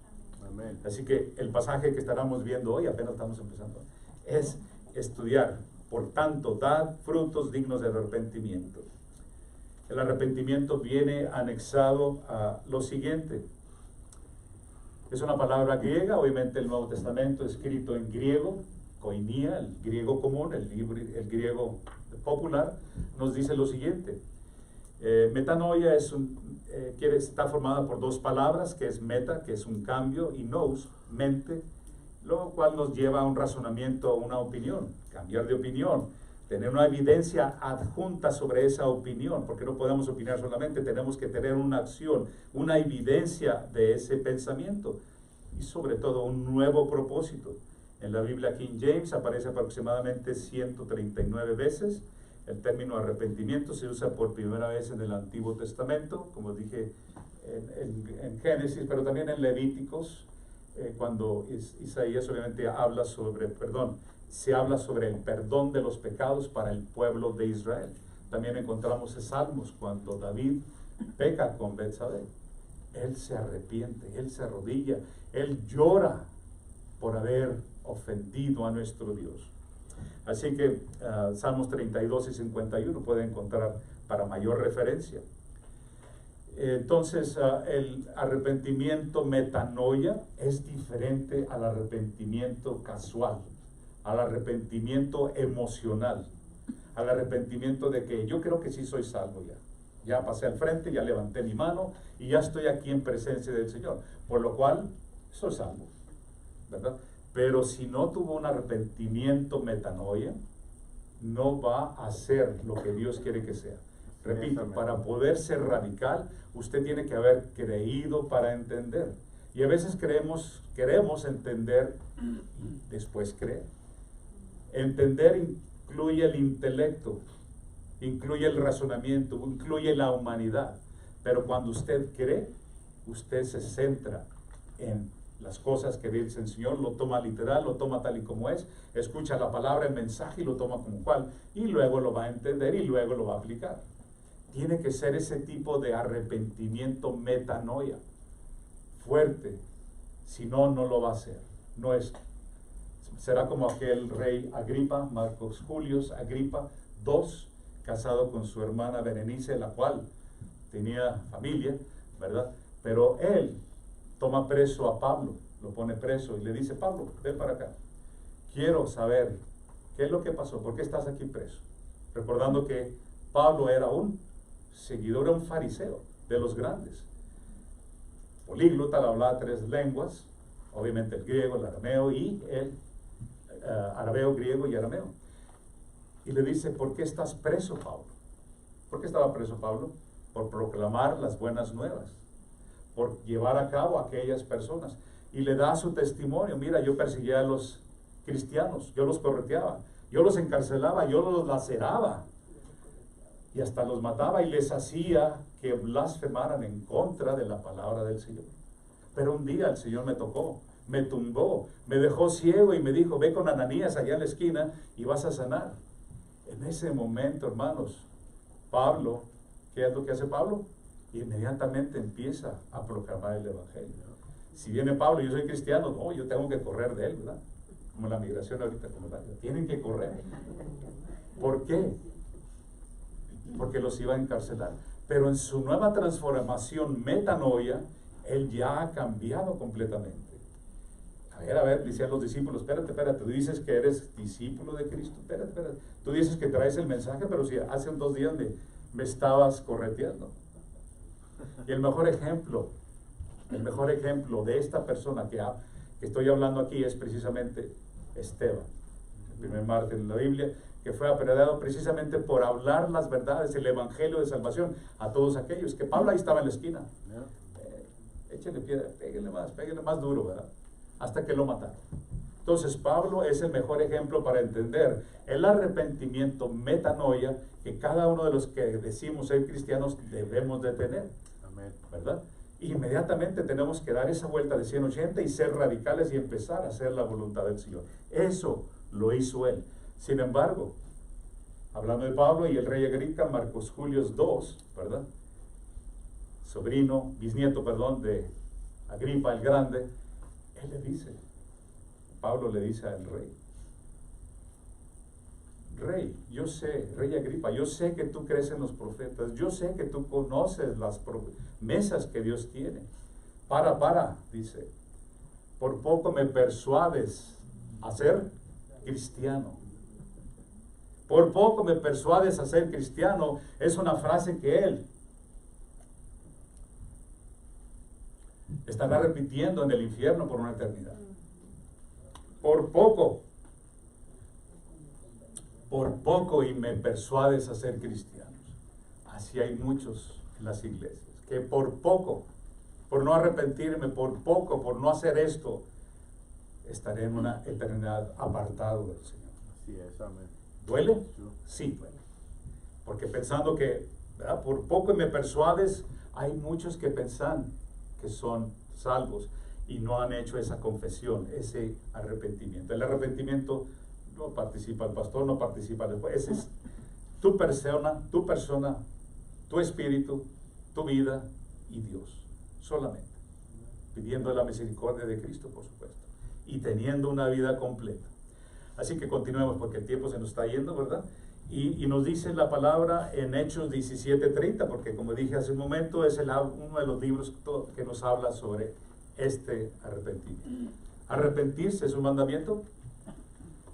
Amén. Así que el pasaje que estaremos viendo hoy, apenas estamos empezando, es estudiar. Por tanto, dad frutos dignos de arrepentimiento. El arrepentimiento viene anexado a lo siguiente. Es una palabra griega, obviamente el Nuevo Testamento escrito en griego, koinía, el griego común, el griego popular, nos dice lo siguiente. Metanoia está formada por dos palabras, que es meta, que es un cambio, y nous, mente, lo cual nos lleva a un razonamiento, a una opinión, cambiar de opinión, tener una evidencia adjunta sobre esa opinión, porque no podemos opinar solamente, tenemos que tener una acción, una evidencia de ese pensamiento, y sobre todo un nuevo propósito. En la Biblia King James aparece aproximadamente 139 veces. El término arrepentimiento se usa por primera vez en el Antiguo Testamento, como dije en Génesis, pero también en Levíticos, cuando Isaías obviamente se habla sobre el perdón de los pecados para el pueblo de Israel. También encontramos en Salmos cuando David peca con Betsabé. Él se arrepiente, él se arrodilla, él llora por haber ofendido a nuestro Dios. Así que Salmos 32 y 51 pueden encontrar para mayor referencia. Entonces, el arrepentimiento metanoia es diferente al arrepentimiento casual, al arrepentimiento emocional, al arrepentimiento de que yo creo que sí soy salvo ya. Ya pasé al frente, ya levanté mi mano y ya estoy aquí en presencia del Señor, por lo cual soy salvo, ¿verdad? Pero si no tuvo un arrepentimiento metanoia, no va a ser lo que Dios quiere que sea. Repito, para poder ser radical, usted tiene que haber creído para entender. Y a veces queremos entender y después creer. Entender incluye el intelecto, incluye el razonamiento, incluye la humanidad. Pero cuando usted cree, usted se centra en las cosas que dice el Señor, lo toma literal, lo toma tal y como es, escucha la palabra, el mensaje y lo toma como cual, y luego lo va a entender y luego lo va a aplicar. Tiene que ser ese tipo de arrepentimiento metanoia, fuerte, si no, no lo va a hacer. No es, será como aquel rey Agripa, Marcos Julius Agripa II, casado con su hermana Berenice, la cual tenía familia, ¿verdad? Pero él toma preso a Pablo, lo pone preso y le dice: Pablo, ven para acá, quiero saber qué es lo que pasó, por qué estás aquí preso. Recordando que Pablo era un seguidor, era un fariseo de los grandes, políglota, hablaba 3 lenguas, obviamente el griego, el arameo y el arameo, griego y arameo. Y le dice: ¿por qué estás preso, Pablo? ¿Por qué estaba preso Pablo? Por proclamar las buenas nuevas, por llevar a cabo a aquellas personas. Y le da su testimonio: mira, yo perseguía a los cristianos, yo los correteaba, yo los encarcelaba, yo los laceraba y hasta los mataba y les hacía que blasfemaran en contra de la palabra del Señor. Pero un día el Señor me tocó, me tumbó, me dejó ciego y me dijo: ve con Ananías allá en la esquina y vas a sanar. En ese momento, hermanos, Pablo, ¿qué es lo que hace Pablo? Inmediatamente empieza a proclamar el Evangelio. Si viene Pablo, yo soy cristiano, no, yo tengo que correr de él, ¿verdad? Como la migración ahorita, tienen que correr. ¿Por qué? Porque los iba a encarcelar. Pero en su nueva transformación metanoia, él ya ha cambiado completamente. A ver, decían los discípulos: espérate, tú dices que eres discípulo de Cristo, espérate. Tú dices que traes el mensaje, pero si hace 2 días me estabas correteando. Y el mejor ejemplo de esta persona que estoy hablando aquí es precisamente Esteban, el primer mártir de la Biblia, que fue apedreado precisamente por hablar las verdades, el evangelio de salvación a todos aquellos. Que Pablo ahí estaba en la esquina. Échale piedra, péguenle más duro, ¿verdad? Hasta que lo mataron. Entonces Pablo es el mejor ejemplo para entender el arrepentimiento metanoia que cada uno de los que decimos ser cristianos debemos de tener. Amén. ¿Verdad? Inmediatamente tenemos que dar esa vuelta de 180 y ser radicales y empezar a hacer la voluntad del Señor. Eso lo hizo él. Sin embargo, hablando de Pablo y el rey Agripa, Marcos Julius II, ¿verdad? Bisnieto de Agripa el Grande, él le dice, Pablo le dice al rey: Rey, yo sé, rey Agripa, yo sé que tú crees en los profetas, yo sé que tú conoces las promesas que Dios tiene. Dice, por poco me persuades a ser cristiano. Por poco me persuades a ser cristiano, es una frase que él estará repitiendo en el infierno por una eternidad. Por poco y me persuades a ser cristianos. Así hay muchos en las iglesias, que por poco, por no arrepentirme, por poco, por no hacer esto, estaré en una eternidad apartado del Señor. Así es, amén. ¿Duele? Sí, duele. Porque pensando que, ¿verdad?, por poco y me persuades, hay muchos que piensan que son salvos y no han hecho esa confesión, ese arrepentimiento. El arrepentimiento no participa el pastor, no participa el juez. Ese es tu persona, tu espíritu, tu vida y Dios, solamente. Pidiendo la misericordia de Cristo, por supuesto, y teniendo una vida completa. Así que continuemos porque el tiempo se nos está yendo, ¿verdad? Y nos dice la palabra en Hechos 17:30, porque como dije hace un momento, es uno de los libros que nos habla sobre este arrepentimiento. ¿Arrepentirse es un mandamiento?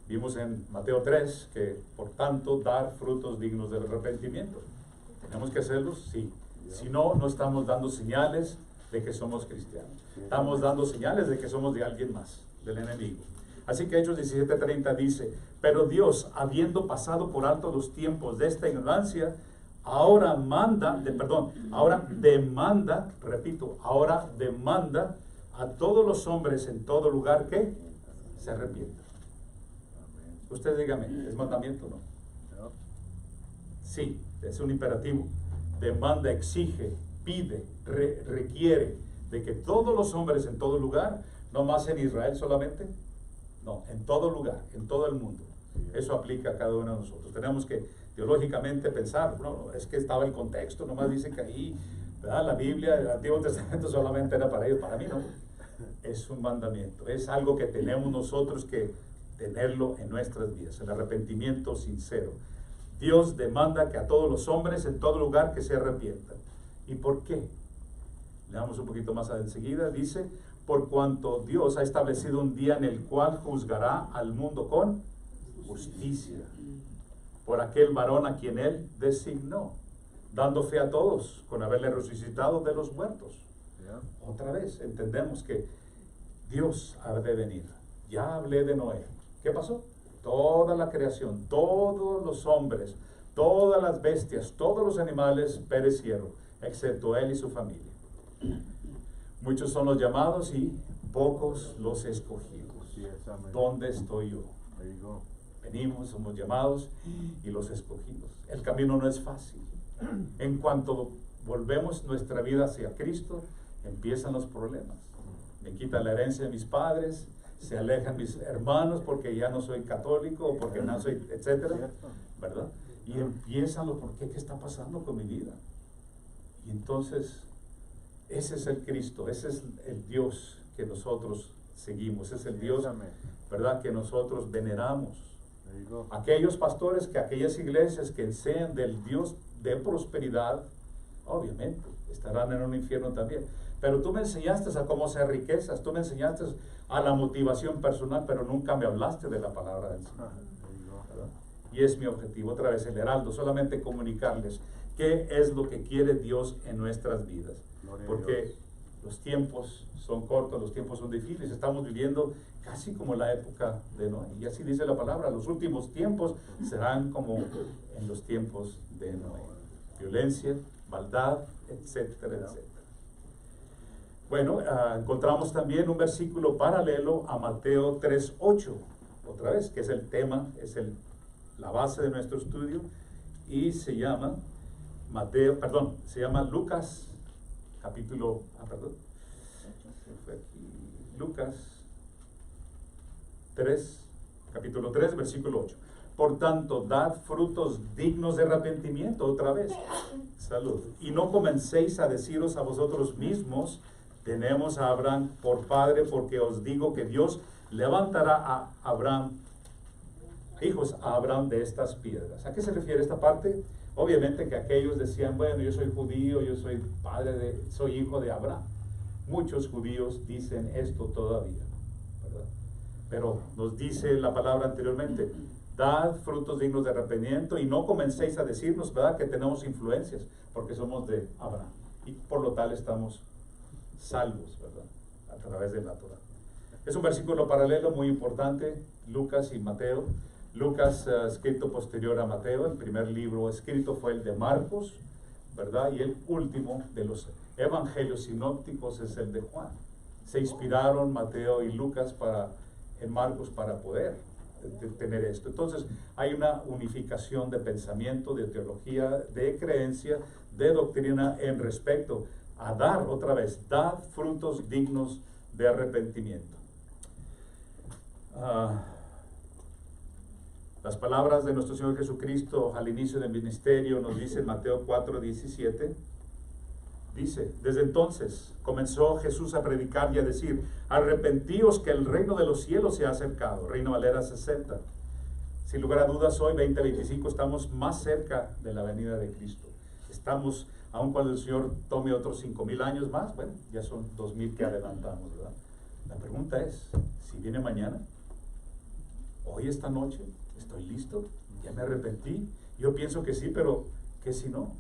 Vimos en Mateo 3 que, por tanto, dar frutos dignos del arrepentimiento. ¿Tenemos que hacerlos? Sí. Si no, no estamos dando señales de que somos cristianos. Estamos dando señales de que somos de alguien más, del enemigo. Así que Hechos 17:30 dice, pero Dios, habiendo pasado por alto los tiempos de esta ignorancia, ahora demanda a todos los hombres en todo lugar que se arrepientan. Usted dígame, ¿es mandamiento o no? Sí, es un imperativo. Demanda, exige, pide, requiere de que todos los hombres en todo lugar, no más en Israel solamente, no, en todo lugar, en todo el mundo. Eso aplica a cada uno de nosotros. Tenemos que teológicamente pensar, no, es que estaba el contexto, nomás dice que ahí, ¿verdad? La Biblia, el Antiguo Testamento solamente era para ellos, para mí no. Es un mandamiento, es algo que tenemos nosotros que tenerlo en nuestras vidas, el arrepentimiento sincero. Dios demanda que a todos los hombres en todo lugar que se arrepientan. ¿Y por qué? Leamos un poquito más enseguida, dice, por cuanto Dios ha establecido un día en el cual juzgará al mundo con justicia, por aquel varón a quien Él designó, dando fe a todos con haberle resucitado de los muertos. Otra vez, entendemos que Dios ha de venir. Ya hablé de Noé. ¿Qué pasó? Toda la creación, todos los hombres, todas las bestias, todos los animales perecieron, excepto él y su familia. Muchos son los llamados y pocos los escogidos. ¿Dónde estoy yo? Venimos, somos llamados y los escogidos. El camino no es fácil. En cuanto volvemos nuestra vida hacia Cristo, empiezan los problemas. Me quitan la herencia de mis padres, se alejan mis hermanos porque ya no soy católico o porque no soy, etcétera, ¿verdad? Y empiezan los por qué, ¿qué está pasando con mi vida? Y entonces, ese es el Cristo, ese es el Dios que nosotros seguimos, ese es el Dios, ¿verdad?, que nosotros veneramos. Aquellos pastores, que aquellas iglesias que enseñan del Dios de prosperidad, obviamente, estarán en un infierno también. Pero tú me enseñaste a cómo hacer riquezas, tú me enseñaste a la motivación personal, pero nunca me hablaste de la palabra del Señor. ¿Verdad? Y es mi objetivo, otra vez, el Heraldo, solamente comunicarles qué es lo que quiere Dios en nuestras vidas. Porque los tiempos son cortos, los tiempos son difíciles, estamos viviendo casi como la época de Noé. Y así dice la palabra, los últimos tiempos serán como en los tiempos de Noé. Violencia, maldad, etcétera, etcétera. Bueno, encontramos también un versículo paralelo a Mateo 3:8, otra vez, que es el tema, es la base de nuestro estudio, y se llama Lucas, Lucas 3, capítulo 3, versículo 8. Por tanto, dad frutos dignos de arrepentimiento, otra vez, salud, y no comencéis a deciros a vosotros mismos, tenemos a Abraham por padre, porque os digo que Dios levantará a Abraham, hijos a Abraham de estas piedras. ¿A qué se refiere esta parte? Obviamente que aquellos decían, bueno, yo soy judío, yo soy soy hijo de Abraham. Muchos judíos dicen esto todavía, ¿verdad? Pero nos dice la palabra anteriormente, dad frutos dignos de arrepentimiento y no comencéis a decirnos, ¿verdad?, que tenemos influencias, porque somos de Abraham. Y por lo tal estamos salvos, ¿verdad?, a través de la Torah. Es un versículo paralelo muy importante, Lucas y Mateo. Lucas, escrito posterior a Mateo, el primer libro escrito fue el de Marcos, ¿verdad? Y el último de los evangelios sinópticos es el de Juan. Se inspiraron Mateo y Lucas en Marcos para poder tener esto. Entonces, hay una unificación de pensamiento, de teología, de creencia, de doctrina en respecto a dar, otra vez, dar frutos dignos de arrepentimiento. Las palabras de nuestro Señor Jesucristo al inicio del ministerio nos dice en Mateo 4:17, dice, desde entonces comenzó Jesús a predicar y a decir, arrepentíos que el reino de los cielos se ha acercado. Reina Valera 60. Sin lugar a dudas, hoy 2025 estamos más cerca de la venida de Cristo. Estamos, aun cuando el Señor tome otros 5,000 años más, bueno, ya son 2,000 que adelantamos, ¿verdad? La pregunta es, si viene mañana, hoy, esta noche, estoy listo, ya me arrepentí. Yo pienso que sí, pero ¿qué si no?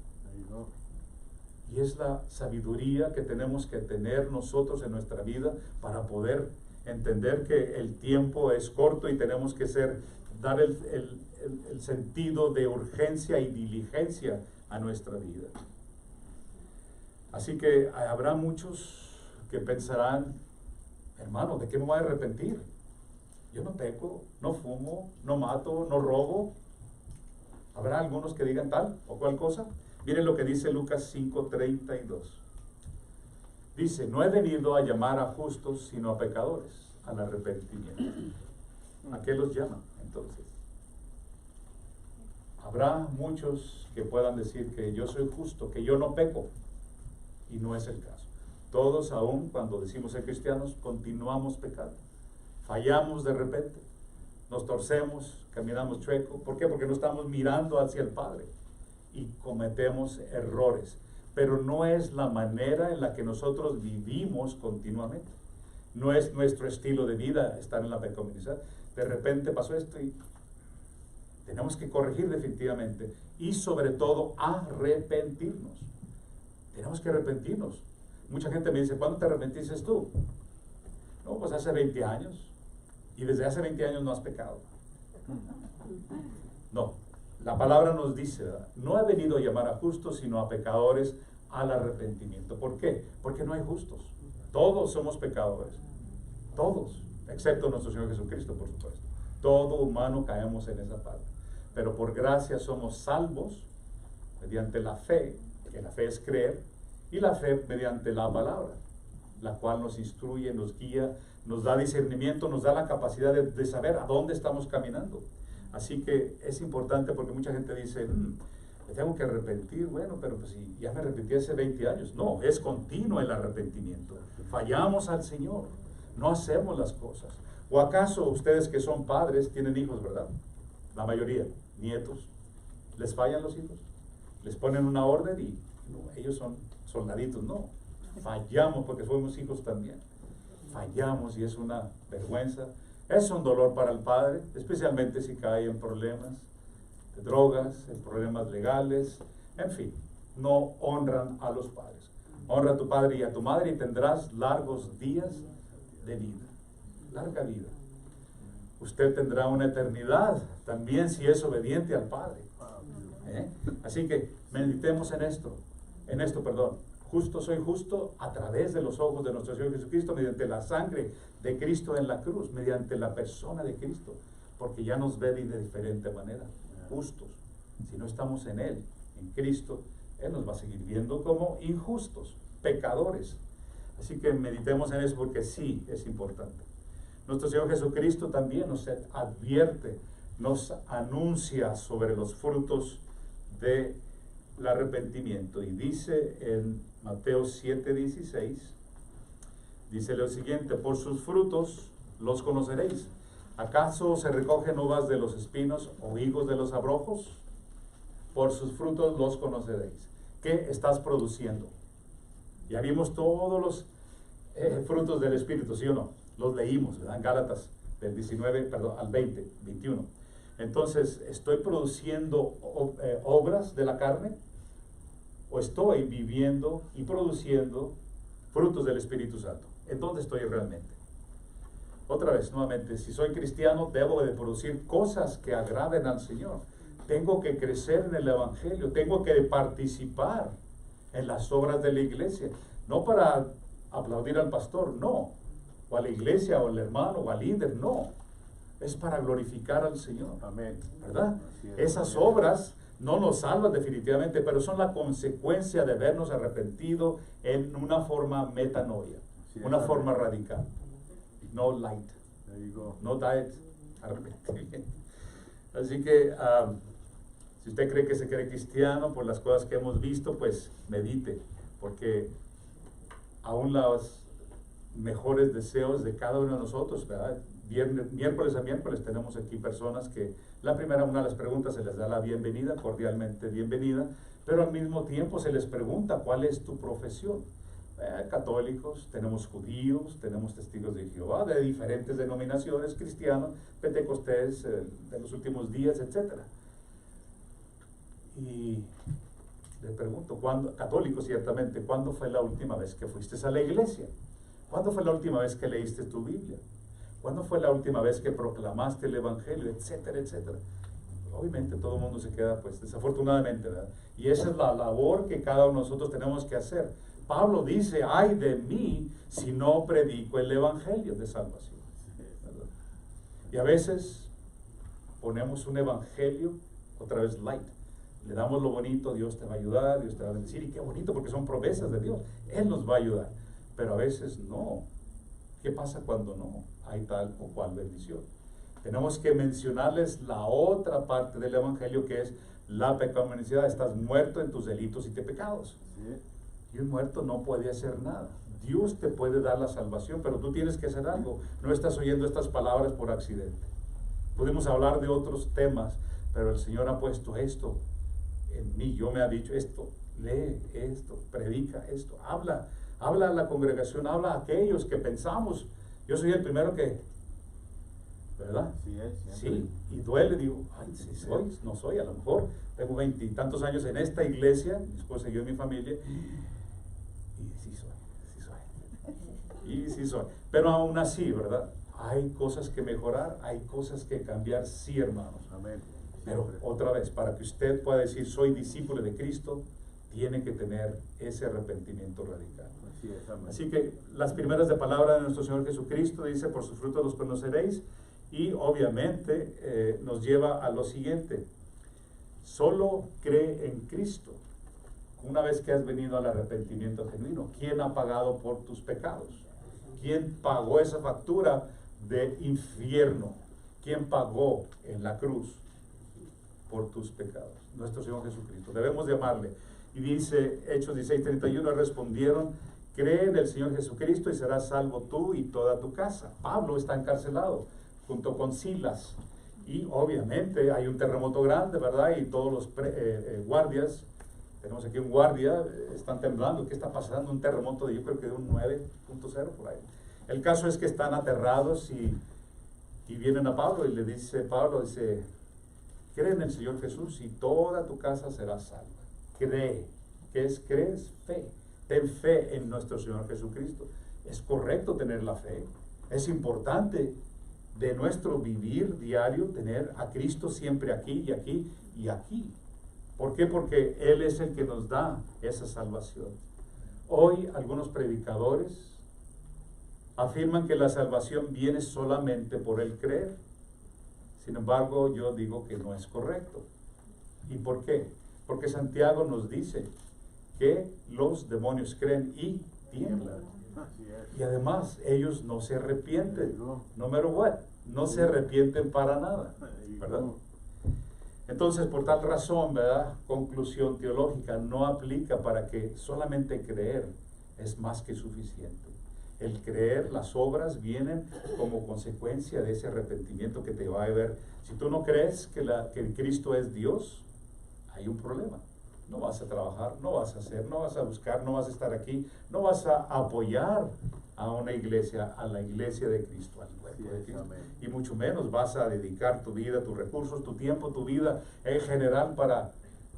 Y es la sabiduría que tenemos que tener nosotros en nuestra vida para poder entender que el tiempo es corto y tenemos que dar el sentido de urgencia y diligencia a nuestra vida. Así que habrá muchos que pensarán, hermano, ¿de qué me voy a arrepentir? Yo no peco, no fumo, no mato, no robo. Habrá algunos que digan tal o cual cosa. Miren lo que dice Lucas 5:32. Dice, no he venido a llamar a justos, sino a pecadores, al arrepentimiento. ¿A qué los llama entonces? Habrá muchos que puedan decir que yo soy justo, que yo no peco, y no es el caso. Todos, aún cuando decimos ser cristianos, continuamos pecando. Fallamos de repente, nos torcemos, caminamos chueco. ¿Por qué? Porque no estamos mirando hacia el Padre y cometemos errores. Pero no es la manera en la que nosotros vivimos continuamente. No es nuestro estilo de vida estar en la pecaminosidad. De repente pasó esto y tenemos que corregir definitivamente. Y sobre todo, arrepentirnos. Tenemos que arrepentirnos. Mucha gente me dice, ¿cuándo te arrepentiste tú? No, pues hace 20 años. Y desde hace 20 años no has pecado. No. La palabra nos dice, ¿verdad? No he venido a llamar a justos, sino a pecadores al arrepentimiento. ¿Por qué? Porque no hay justos. Todos somos pecadores. Todos. Excepto nuestro Señor Jesucristo, por supuesto. Todo humano caemos en esa parte. Pero por gracia somos salvos mediante la fe, que la fe es creer, y la fe mediante la palabra, la cual nos instruye, nos guía, nos da discernimiento, nos da la capacidad de saber a dónde estamos caminando. Así que es importante porque mucha gente dice, me tengo que arrepentir. Bueno, pero pues si ya me arrepentí hace 20 años. No, es continuo el arrepentimiento. Fallamos al Señor, no hacemos las cosas. ¿O acaso ustedes que son padres tienen hijos, verdad? La mayoría, nietos. ¿Les fallan los hijos? Les ponen una orden y no, ellos son soldaditos. No, fallamos porque fuimos hijos también. Fallamos y es una vergüenza. Es un dolor para el padre, especialmente si cae en problemas de drogas, en problemas legales, en fin, no honran a los padres. Honra a tu padre y a tu madre y tendrás largos días de vida, larga vida. Usted tendrá una eternidad también si es obediente al Padre. Así que meditemos en esto, Justo soy justo a través de los ojos de nuestro Señor Jesucristo, mediante la sangre de Cristo en la cruz, mediante la persona de Cristo, porque ya nos ve de diferente manera, justos. Si no estamos en Él, en Cristo, Él nos va a seguir viendo como injustos, pecadores. Así que meditemos en eso porque sí es importante. Nuestro Señor Jesucristo también nos advierte, nos anuncia sobre los frutos del arrepentimiento. Y dice en Mateo 7:16, dice lo siguiente: por sus frutos los conoceréis. ¿Acaso se recogen uvas de los espinos o higos de los abrojos? Por sus frutos los conoceréis. ¿Qué estás produciendo? Ya vimos todos los frutos del Espíritu, ¿sí o no? Los leímos, ¿verdad? En Gálatas del 21. Entonces, ¿estoy produciendo obras de la carne? ¿O estoy viviendo y produciendo frutos del Espíritu Santo? ¿En dónde estoy realmente? Otra vez, nuevamente, si soy cristiano, debo de producir cosas que agraden al Señor. Tengo que crecer en el Evangelio, tengo que participar en las obras de la iglesia. No para aplaudir al pastor, no. O a la iglesia, o al hermano, o al líder, no. Es para glorificar al Señor. Amén. ¿Verdad? Esas obras no nos salvan definitivamente, pero son la consecuencia de habernos arrepentido en una forma metanoia, una forma radical. No light, no diet, arrepentimiento. Así que si usted cree que se cree cristiano por las cosas que hemos visto, pues medite, porque aún los mejores deseos de cada uno de nosotros, ¿verdad? Miércoles a miércoles tenemos aquí personas que una de las preguntas se les da la bienvenida, cordialmente bienvenida, pero al mismo tiempo se les pregunta cuál es tu profesión, católicos, tenemos judíos, tenemos testigos de Jehová, de diferentes denominaciones, cristianos, pentecostés, de los últimos días, etc. Y le pregunto, católico ciertamente, ¿cuándo fue la última vez que fuiste a la iglesia? ¿Cuándo fue la última vez que leíste tu Biblia? ¿Cuándo fue la última vez que proclamaste el Evangelio? Etcétera, etcétera. Obviamente todo el mundo se queda, pues, desafortunadamente, ¿verdad? Y esa es la labor que cada uno de nosotros tenemos que hacer. Pablo dice, ay de mí si no predico el Evangelio de salvación, ¿verdad? Y a veces ponemos un Evangelio, otra vez light, le damos lo bonito, Dios te va a ayudar, Dios te va a bendecir, y qué bonito porque son promesas de Dios, Él nos va a ayudar, pero a veces no. ¿Qué pasa cuando no hay tal o cual bendición? Tenemos que mencionarles la otra parte del Evangelio, que es la pecaminosidad. Estás muerto en tus delitos y tus pecados. Y un muerto no puede hacer nada. Dios te puede dar la salvación, pero tú tienes que hacer algo. No estás oyendo estas palabras por accidente. Podemos hablar de otros temas, pero el Señor ha puesto esto en mí. Yo me ha dicho esto, lee esto, predica esto, habla a la congregación, habla a aquellos que pensamos. Yo soy el primero que, ¿verdad? Sí, y duele, digo, ay, sí soy, no soy, a lo mejor tengo 20 y tantos años en esta iglesia, mi esposa y yo y mi familia, y sí soy, pero aún así, ¿verdad? Hay cosas que mejorar, hay cosas que cambiar, sí, hermanos. Amén. Pero otra vez, para que usted pueda decir, soy discípulo de Cristo, tiene que tener ese arrepentimiento radical. Así que las primeras de palabra de nuestro Señor Jesucristo dice, por sus frutos los conoceréis, y obviamente nos lleva a lo siguiente: solo cree en Cristo. Una vez que has venido al arrepentimiento genuino, ¿quién ha pagado por tus pecados? ¿Quién pagó esa factura de infierno? ¿Quién pagó en la cruz por tus pecados? Nuestro Señor Jesucristo. Debemos llamarle. Y dice Hechos 16:31, respondieron, cree en el Señor Jesucristo y serás salvo tú y toda tu casa. Pablo está encarcelado junto con Silas, y obviamente hay un terremoto grande, ¿verdad? Y todos los guardias, tenemos aquí un guardia, están temblando. ¿Qué está pasando? Un terremoto yo creo que de un 9.0 por ahí. El caso es que están aterrados y vienen a Pablo y le dice, Pablo dice, cree en el Señor Jesús y toda tu casa será salva. Cree. ¿Qué es? Crees fe. Ten fe en nuestro Señor Jesucristo. Es correcto tener la fe. Es importante de nuestro vivir diario tener a Cristo siempre aquí y aquí y aquí. ¿Por qué? Porque Él es el que nos da esa salvación. Hoy algunos predicadores afirman que la salvación viene solamente por el creer. Sin embargo, yo digo que no es correcto. ¿Y por qué? Porque Santiago nos dice que los demonios creen y tiemblan. Y además, ellos no se arrepienten. No matter what. No se arrepienten para nada. ¿Verdad? Entonces, por tal razón, ¿verdad? Conclusión teológica, no aplica para que solamente creer es más que suficiente. El creer, las obras vienen como consecuencia de ese arrepentimiento que te va a ver. Si tú no crees que Cristo es Dios, hay un problema. No vas a trabajar, no vas a hacer, no vas a buscar, no vas a estar aquí, no vas a apoyar a una iglesia, a la iglesia de Cristo, al cuerpo de Cristo. Y mucho menos vas a dedicar tu vida, tus recursos, tu tiempo, tu vida en general para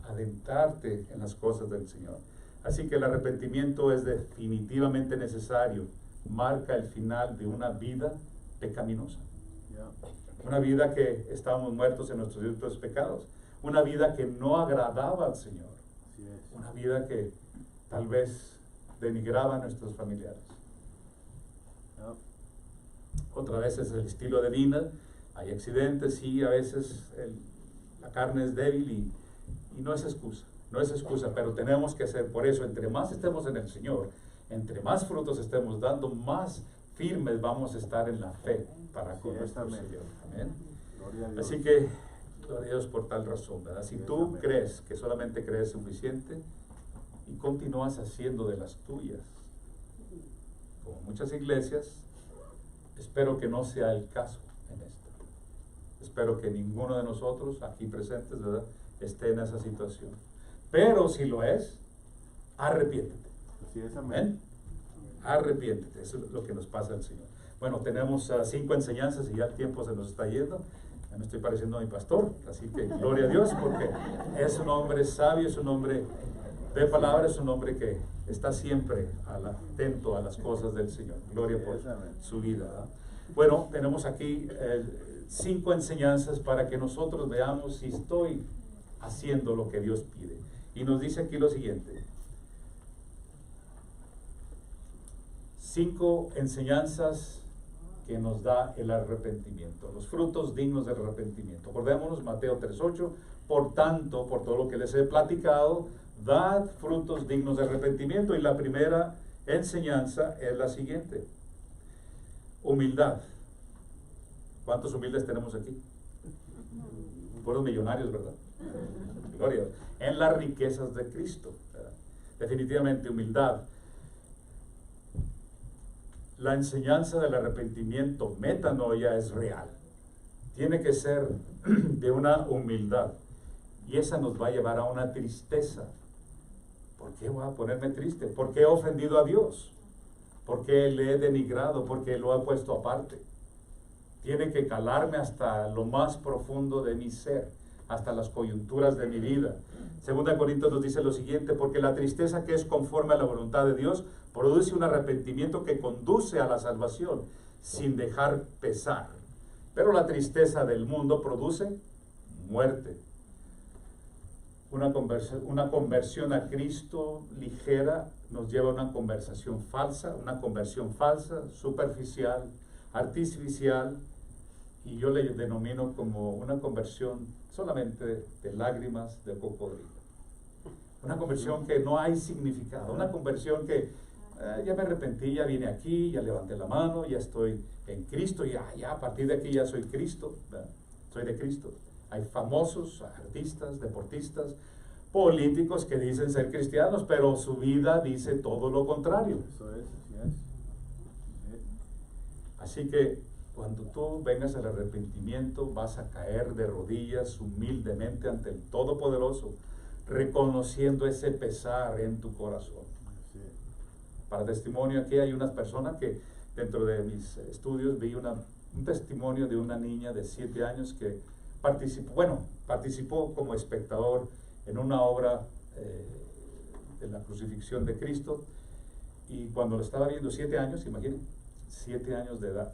adentrarte en las cosas del Señor. Así que el arrepentimiento es definitivamente necesario. Marca el final de una vida pecaminosa. Una vida que estábamos muertos en nuestros delitos pecados. Una vida que no agradaba al Señor. Una vida que tal vez denigraba a nuestros familiares. Otra vez es el estilo de vida. Hay accidentes, sí, a veces la carne es débil y no es excusa. No es excusa, pero tenemos que hacer. Por eso, entre más estemos en el Señor, entre más frutos estemos dando, más firmes vamos a estar en la fe para con nuestro Señor. Amén. Así que, gloria a Dios por tal razón, ¿verdad? Si tú crees que solamente crees suficiente y continúas haciendo de las tuyas, como muchas iglesias, espero que no sea el caso en esto. Espero que ninguno de nosotros aquí presentes, ¿verdad?, esté en esa situación. Pero si lo es, arrepiéntete. Así es, amén. Arrepiéntete. Eso es lo que nos pasa al Señor. Bueno, tenemos 5 enseñanzas y ya el tiempo se nos está yendo. Ya me estoy pareciendo a mi pastor, así que gloria a Dios, porque es un hombre sabio, es un hombre de palabra, es un hombre que está siempre atento a las cosas del Señor. Gloria por su vida, ¿verdad? Bueno, tenemos aquí 5 enseñanzas para que nosotros veamos si estoy haciendo lo que Dios pide. Y nos dice aquí lo siguiente: 5 enseñanzas que nos da el arrepentimiento, los frutos dignos del arrepentimiento. Acordémonos, Mateo 3:8, por tanto, por todo lo que les he platicado, dad frutos dignos de arrepentimiento. Y la primera enseñanza es la siguiente: humildad. ¿Cuántos humildes tenemos aquí? Puros millonarios, ¿verdad? Gloria. En las riquezas de Cristo, ¿verdad? Definitivamente humildad. La enseñanza del arrepentimiento, metanoia, es real. Tiene que ser de una humildad. Y esa nos va a llevar a una tristeza. ¿Por qué voy a ponerme triste? ¿Por qué he ofendido a Dios? ¿Por qué le he denigrado? ¿Por qué lo he puesto aparte? Tiene que calarme hasta lo más profundo de mi ser, hasta las coyunturas de mi vida. 2 Corintios nos dice lo siguiente: porque la tristeza que es conforme a la voluntad de Dios produce un arrepentimiento que conduce a la salvación sin dejar pesar. Pero la tristeza del mundo produce muerte. Una conversión a Cristo ligera nos lleva a una conversión falsa, superficial, artificial, y yo le denomino como una conversión solamente de lágrimas de cocodrilo. Una conversión que no hay significado, una conversión que ya me arrepentí, ya vine aquí, ya levanté la mano, ya estoy en Cristo, ya a partir de aquí ya soy Cristo, ¿verdad? Soy de Cristo. Hay famosos artistas, deportistas, políticos que dicen ser cristianos, pero su vida dice todo lo contrario. Eso es, así es. Así que cuando tú vengas al arrepentimiento, vas a caer de rodillas humildemente ante el Todopoderoso, reconociendo ese pesar en tu corazón. Sí. Para testimonio, aquí hay unas personas que dentro de mis estudios vi un testimonio de una niña de 7 años que participó como espectador en una obra de la crucifixión de Cristo, y cuando lo estaba viendo, 7 años, imaginen, 7 años de edad,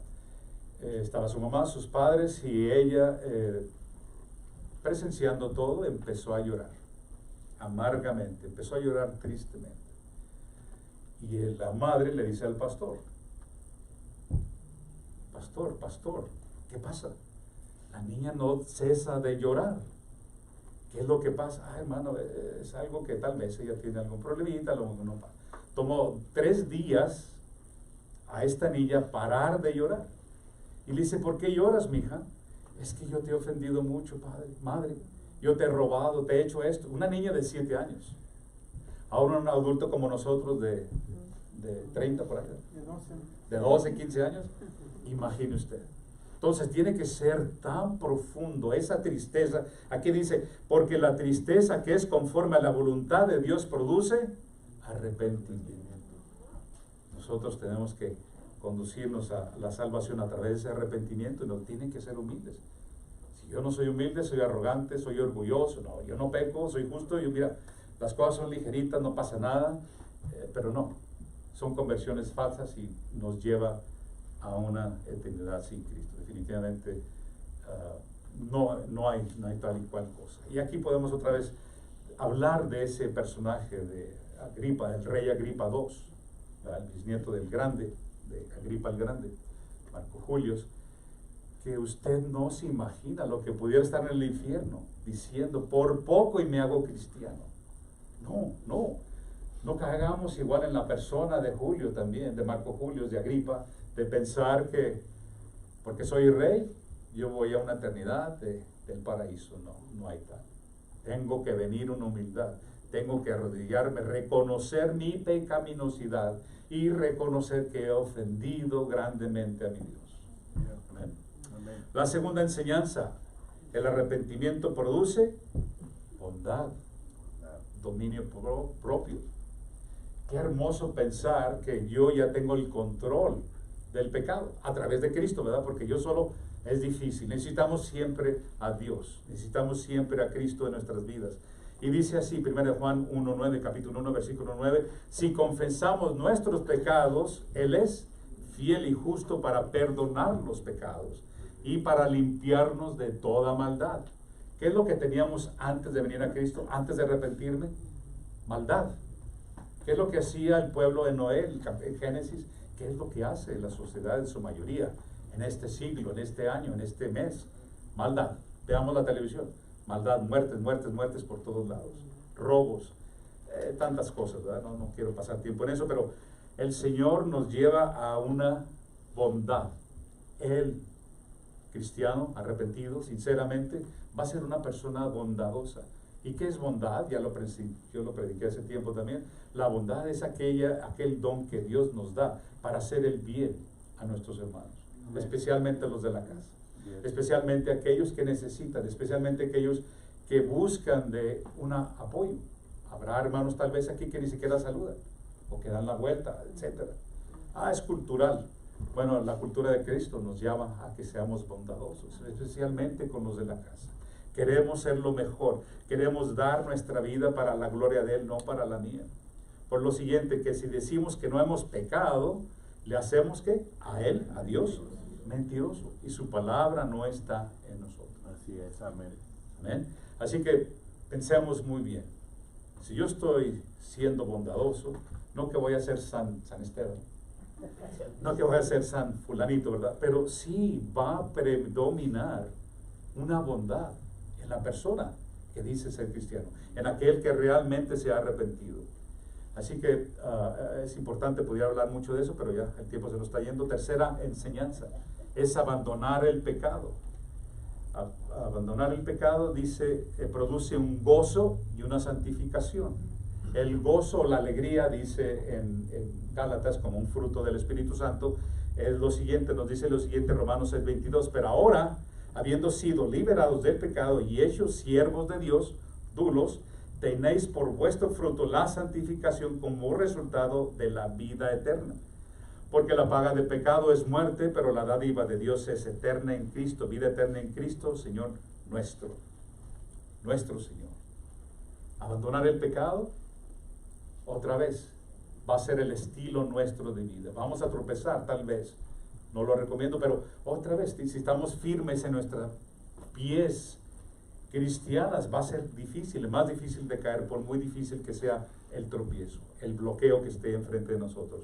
estaba su mamá, sus padres, y ella, presenciando todo, empezó a llorar amargamente, empezó a llorar tristemente. Y la madre le dice al pastor: pastor, ¿qué pasa? La niña no cesa de llorar. ¿Qué es lo que pasa? Hermano, es algo que tal vez ella tiene algún problemita. Tomó 3 días a esta niña parar de llorar. Y le dice: ¿por qué lloras, mija? Es que yo te he ofendido mucho, padre, madre. Yo te he robado, te he hecho esto. Una niña de 7 años. Ahora un adulto como nosotros de 30 por allá. De 12, 15 años. Imagine usted. Entonces tiene que ser tan profundo esa tristeza. Aquí dice: porque la tristeza que es conforme a la voluntad de Dios produce arrepentimiento. Nosotros tenemos que conducirnos a la salvación a través de ese arrepentimiento, y no tienen que ser humildes. Si yo no soy humilde, soy arrogante, soy orgulloso. No, yo no peco, soy justo. Yo, mira, las cosas son ligeritas, no pasa nada. Pero no, son conversiones falsas y nos lleva a una eternidad sin Cristo. Definitivamente no hay tal y cual cosa. Y aquí podemos otra vez hablar de ese personaje de Agripa, el rey Agripa II, el bisnieto del grande, de Agripa el Grande, Marco Julio, que usted no se imagina lo que pudiera estar en el infierno diciendo: por poco y me hago cristiano. No caigamos igual en la persona de Julio también, de Marco Julio, de Agripa, de pensar que porque soy rey, yo voy a una eternidad del paraíso. No hay tal. Tengo que venir una humildad, tengo que arrodillarme, reconocer mi pecaminosidad y reconocer que he ofendido grandemente a mi Dios. Amén. Amén. La segunda enseñanza: el arrepentimiento produce bondad, dominio propio. qué hermoso pensar que yo ya tengo el control del pecado a través de Cristo, ¿verdad? Porque yo solo es difícil. Necesitamos siempre a Dios, necesitamos siempre a Cristo en nuestras vidas. Y dice así, 1 Juan 1:9, capítulo 1, versículo 9, si confesamos nuestros pecados, Él es fiel y justo para perdonar los pecados y para limpiarnos de toda maldad. ¿Qué es lo que teníamos antes de venir a Cristo, antes de arrepentirme? Maldad. ¿Qué es lo que hacía el pueblo de Noé, en Génesis? ¿Qué es lo que hace la sociedad en su mayoría en este siglo, en este año, en este mes? Maldad. Veamos la televisión. Maldad, muertes, muertes, muertes por todos lados. Robos, tantas cosas, ¿verdad? No quiero pasar tiempo en eso, pero el Señor nos lleva a una bondad. El cristiano arrepentido, sinceramente, va a ser una persona bondadosa. ¿Y qué es bondad? Yo lo prediqué hace tiempo también. La bondad es aquel don que Dios nos da para hacer el bien a nuestros hermanos, especialmente los de la casa, especialmente aquellos que necesitan, especialmente aquellos que buscan de un apoyo. Habrá hermanos tal vez aquí que ni siquiera saludan o que dan la vuelta, etc. Es cultural. Bueno, la cultura de Cristo nos llama a que seamos bondadosos, especialmente con los de la casa. Queremos ser lo mejor, queremos dar nuestra vida para la gloria de Él, no para la mía. Por lo siguiente, que si decimos que no hemos pecado, le hacemos ¿qué? A Él, a Dios, mentiroso, y su palabra no está en nosotros. Así es, amén. Amén. Así que pensemos muy bien. Si yo estoy siendo bondadoso, no que voy a ser San Esteban, no que voy a ser San Fulanito, ¿verdad? Pero sí va a predominar una bondad en la persona que dice ser cristiano, en aquel que realmente se ha arrepentido. Así que es importante, podría hablar mucho de eso, pero ya el tiempo se nos está yendo. Tercera enseñanza es abandonar el pecado. Abandonar el pecado, dice, produce un gozo y una santificación. El gozo, la alegría, dice en Gálatas, como un fruto del Espíritu Santo, es lo siguiente, nos dice lo siguiente, Romanos 6:22, pero ahora, habiendo sido liberados del pecado y hechos siervos de Dios, dulos, tenéis por vuestro fruto la santificación como resultado de la vida eterna. Porque la paga del pecado es muerte, pero la dádiva de Dios es eterna en Cristo, vida eterna en Cristo, Señor nuestro Señor. Abandonar el pecado, otra vez, va a ser el estilo nuestro de vida. Vamos a tropezar tal vez, no lo recomiendo, pero otra vez, si estamos firmes en nuestros pies cristianas, va a ser difícil, más difícil de caer, por muy difícil que sea el tropiezo, el bloqueo que esté enfrente de nosotros.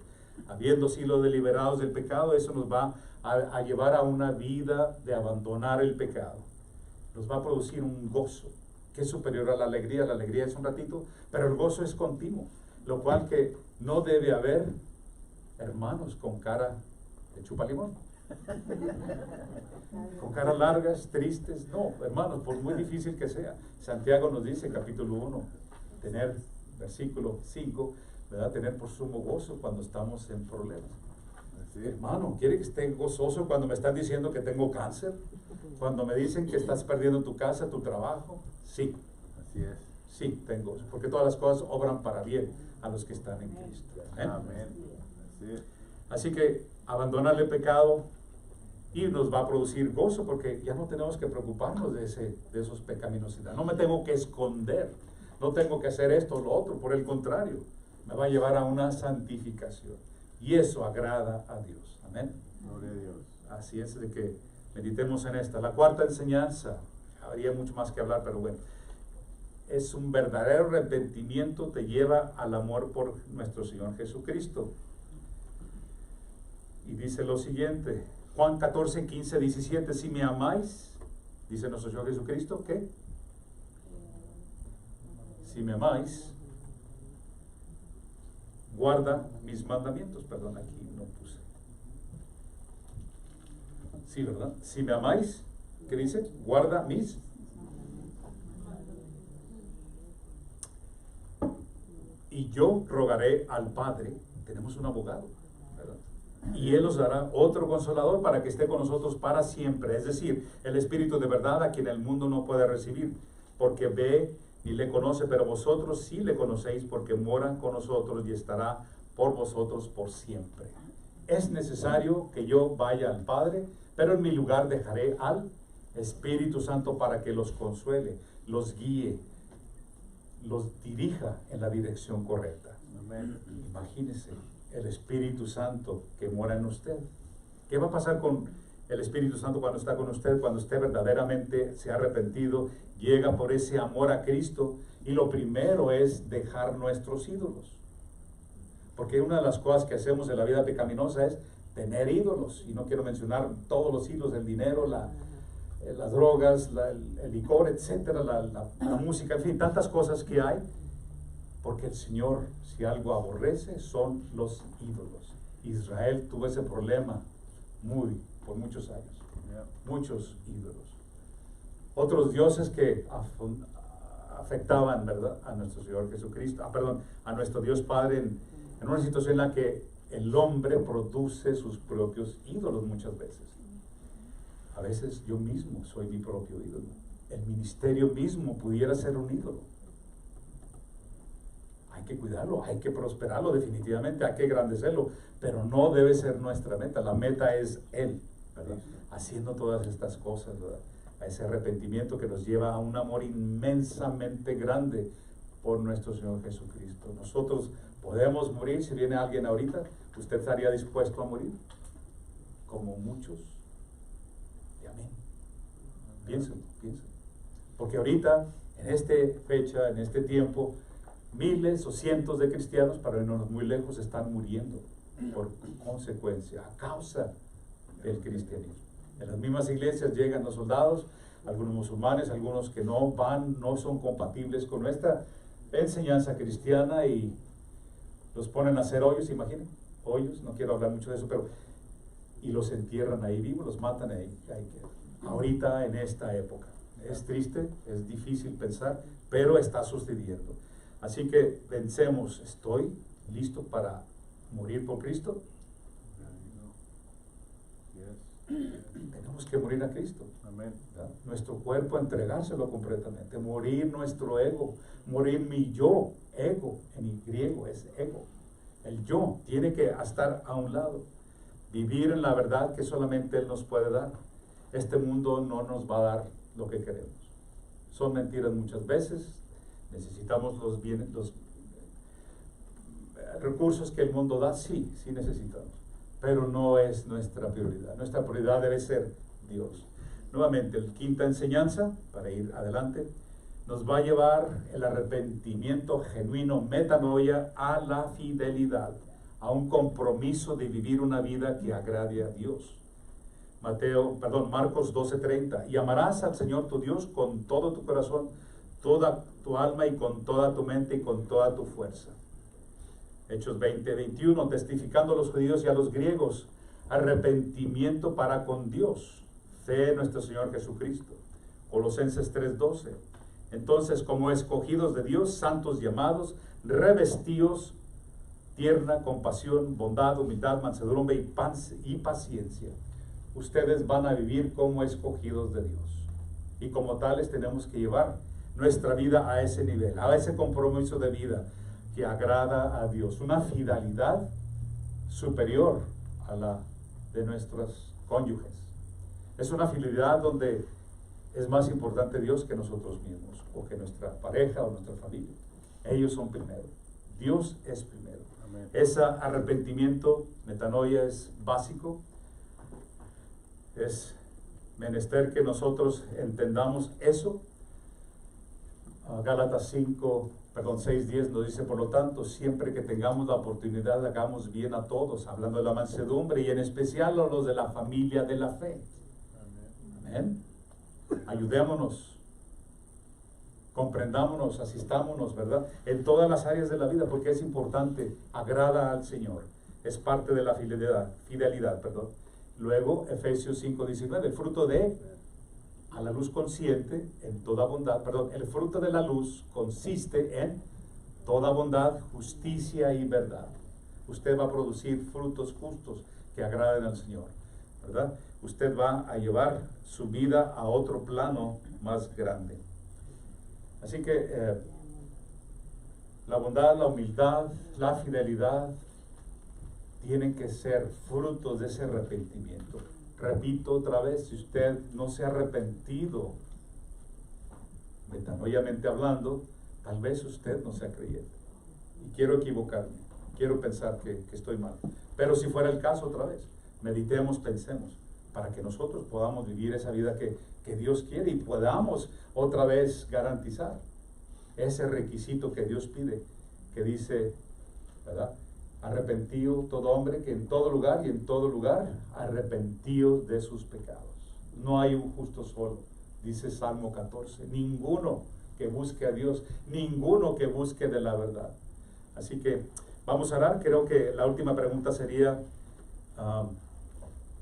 Habiendo sido deliberados del pecado, eso nos va a llevar a una vida de abandonar el pecado. Nos va a producir un gozo que es superior a la alegría. La alegría es un ratito, pero el gozo es continuo, lo cual que no debe haber hermanos con cara de chupalimón, con caras largas, tristes. No, hermanos, por muy difícil que sea. Santiago nos dice, capítulo 1, tener, versículo 5, ¿verdad? Tener por sumo gozo cuando estamos en problemas. Así, hermano, ¿quiere que esté gozoso cuando me están diciendo que tengo cáncer? Cuando me dicen que estás perdiendo tu casa, tu trabajo. Sí. Así es. Sí, tengo, porque todas las cosas obran para bien a los que están en Cristo. Amén. Así es. Así que abandonar el pecado y nos va a producir gozo, porque ya no tenemos que preocuparnos de esos pecaminosidades. No me tengo que esconder, no tengo que hacer esto o lo otro, por el contrario, me va a llevar a una santificación. Y eso agrada a Dios. Amén. Gloria a Dios. Así es, de que meditemos en esta. La cuarta enseñanza, habría mucho más que hablar, pero bueno, es un verdadero arrepentimiento, te lleva al amor por nuestro Señor Jesucristo. Y dice lo siguiente, Juan 14, 15, 17, si me amáis, dice nuestro Señor Jesucristo, ¿qué? Si me amáis, guarda mis mandamientos. Perdón, aquí no puse. Sí, ¿verdad? Si me amáis, ¿qué dice? Guarda mis. Y yo rogaré al Padre, tenemos un abogado, ¿verdad? Y Él os dará otro consolador para que esté con nosotros para siempre. Es decir, el Espíritu de verdad, a quien el mundo no puede recibir, porque ve ni le conoce, pero vosotros sí le conocéis porque mora con nosotros y estará por vosotros por siempre. Es necesario que yo vaya al Padre, pero en mi lugar dejaré al Espíritu Santo para que los consuele, los guíe, los dirija en la dirección correcta. Amén. Imagínese el Espíritu Santo que mora en usted. ¿Qué va a pasar con el Espíritu Santo cuando está con usted? Cuando usted verdaderamente se ha arrepentido, llega por ese amor a Cristo, y lo primero es dejar nuestros ídolos. Porque una de las cosas que hacemos en la vida pecaminosa es tener ídolos, y no quiero mencionar todos los ídolos: el dinero, las drogas, el licor, etcétera, la música, en fin, tantas cosas que hay. Porque el Señor, si algo aborrece, son los ídolos. Israel tuvo ese problema por muchos años. Muchos ídolos. Otros dioses que afectaban, ¿verdad?, a nuestro Señor Jesucristo, a nuestro Dios Padre, en una situación en la que el hombre produce sus propios ídolos muchas veces. A veces yo mismo soy mi propio ídolo. El ministerio mismo pudiera ser un ídolo. Hay que cuidarlo, hay que prosperarlo definitivamente, hay que engrandecerlo, pero no debe ser nuestra meta. La meta es Él, ¿verdad? Haciendo todas estas cosas, ¿verdad? A ese arrepentimiento que nos lleva a un amor inmensamente grande por nuestro Señor Jesucristo. Nosotros podemos morir. Si viene alguien ahorita, ¿usted estaría dispuesto a morir? Como muchos. Y amén. Piénsenlo. Porque ahorita, en esta fecha, en este tiempo, miles o cientos de cristianos, para irnos muy lejos, están muriendo por consecuencia, a causa del cristianismo. En las mismas iglesias llegan los soldados, algunos musulmanes, algunos que no son compatibles con nuestra enseñanza cristiana, y los ponen a hacer hoyos, imaginen, hoyos, no quiero hablar mucho de eso, y los entierran ahí vivos, los matan ahí quedan. Ahorita, en esta época, es triste, es difícil pensar, pero está sucediendo. Así que pensemos: ¿estoy listo para morir por Cristo? Tenemos que morir a Cristo. Amén. Nuestro cuerpo, entregárselo completamente, morir nuestro ego, morir mi yo. Ego en griego es ego. El yo tiene que estar a un lado, vivir en la verdad que solamente Él nos puede dar. Este mundo no nos va a dar lo que queremos. Son mentiras muchas veces. Necesitamos los recursos que el mundo da, sí necesitamos, pero no es nuestra prioridad. Nuestra prioridad debe ser Dios. Nuevamente, la quinta enseñanza, para ir adelante, nos va a llevar el arrepentimiento genuino, metanoia, a la fidelidad, a un compromiso de vivir una vida que agrade a Dios. Marcos 12:30, y amarás al Señor tu Dios con todo tu corazón, toda tu alma y con toda tu mente y con toda tu fuerza. Hechos 20:21, testificando a los judíos y a los griegos, arrepentimiento para con Dios, fe en nuestro Señor Jesucristo. Colosenses 3:12, entonces, como escogidos de Dios, santos y amados, revestíos tierna compasión, bondad, humildad, mansedumbre y paciencia. Ustedes van a vivir como escogidos de Dios, y como tales tenemos que llevar nuestra vida a ese nivel, a ese compromiso de vida que agrada a Dios, una fidelidad superior a la de nuestros cónyuges. Es una fidelidad donde es más importante Dios que nosotros mismos, o que nuestra pareja o nuestra familia. Ellos son primero, Dios es primero. Amén. Ese arrepentimiento, metanoia, es básico. Es menester que nosotros entendamos eso. Gálatas 6:10 nos dice: por lo tanto, siempre que tengamos la oportunidad, hagamos bien a todos, hablando de la mansedumbre, y en especial a los de la familia de la fe. Amén. Ayudémonos, comprendámonos, asistámonos, ¿verdad? En todas las áreas de la vida, porque es importante, agrada al Señor, es parte de la fidelidad. Luego, Efesios 5:19, el fruto de a la luz consciente en toda bondad, el fruto de la luz consiste en toda bondad, justicia y verdad. Usted va a producir frutos justos que agraden al Señor, ¿verdad? Usted va a llevar su vida a otro plano más grande. Así que la bondad, la humildad, la fidelidad tienen que ser frutos de ese arrepentimiento. Repito otra vez, si usted no se ha arrepentido, metanoiamente hablando, tal vez usted no sea creyente. Y quiero equivocarme, quiero pensar que estoy mal. Pero si fuera el caso otra vez, meditemos, pensemos, para que nosotros podamos vivir esa vida que Dios quiere y podamos otra vez garantizar ese requisito que Dios pide, que dice, ¿verdad? Arrepentido todo hombre, que en todo lugar y en todo lugar arrepentido de sus pecados. No hay un justo solo, dice Salmo 14. Ninguno que busque a Dios, ninguno que busque de la verdad. Así que vamos a orar. Creo que la última pregunta sería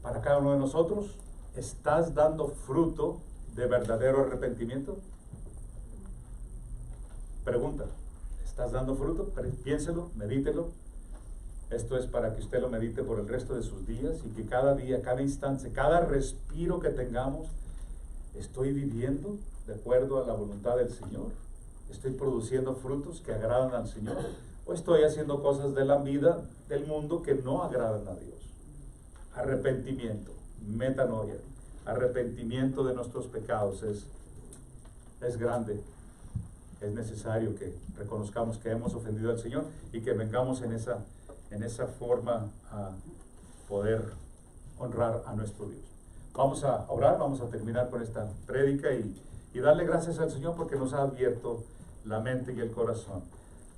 para cada uno de nosotros: ¿estás dando fruto de verdadero arrepentimiento? Pregunta: ¿estás dando fruto? Piénselo, medítelo. Esto es para que usted lo medite por el resto de sus días y que cada día, cada instante, cada respiro que tengamos, ¿estoy viviendo de acuerdo a la voluntad del Señor? ¿Estoy produciendo frutos que agradan al Señor? ¿O estoy haciendo cosas de la vida, del mundo, que no agradan a Dios? Arrepentimiento, metanoia, arrepentimiento de nuestros pecados es grande. Es necesario que reconozcamos que hemos ofendido al Señor y que vengamos en esa forma a poder honrar a nuestro Dios. Vamos a orar, vamos a terminar con esta prédica y darle gracias al Señor porque nos ha abierto la mente y el corazón.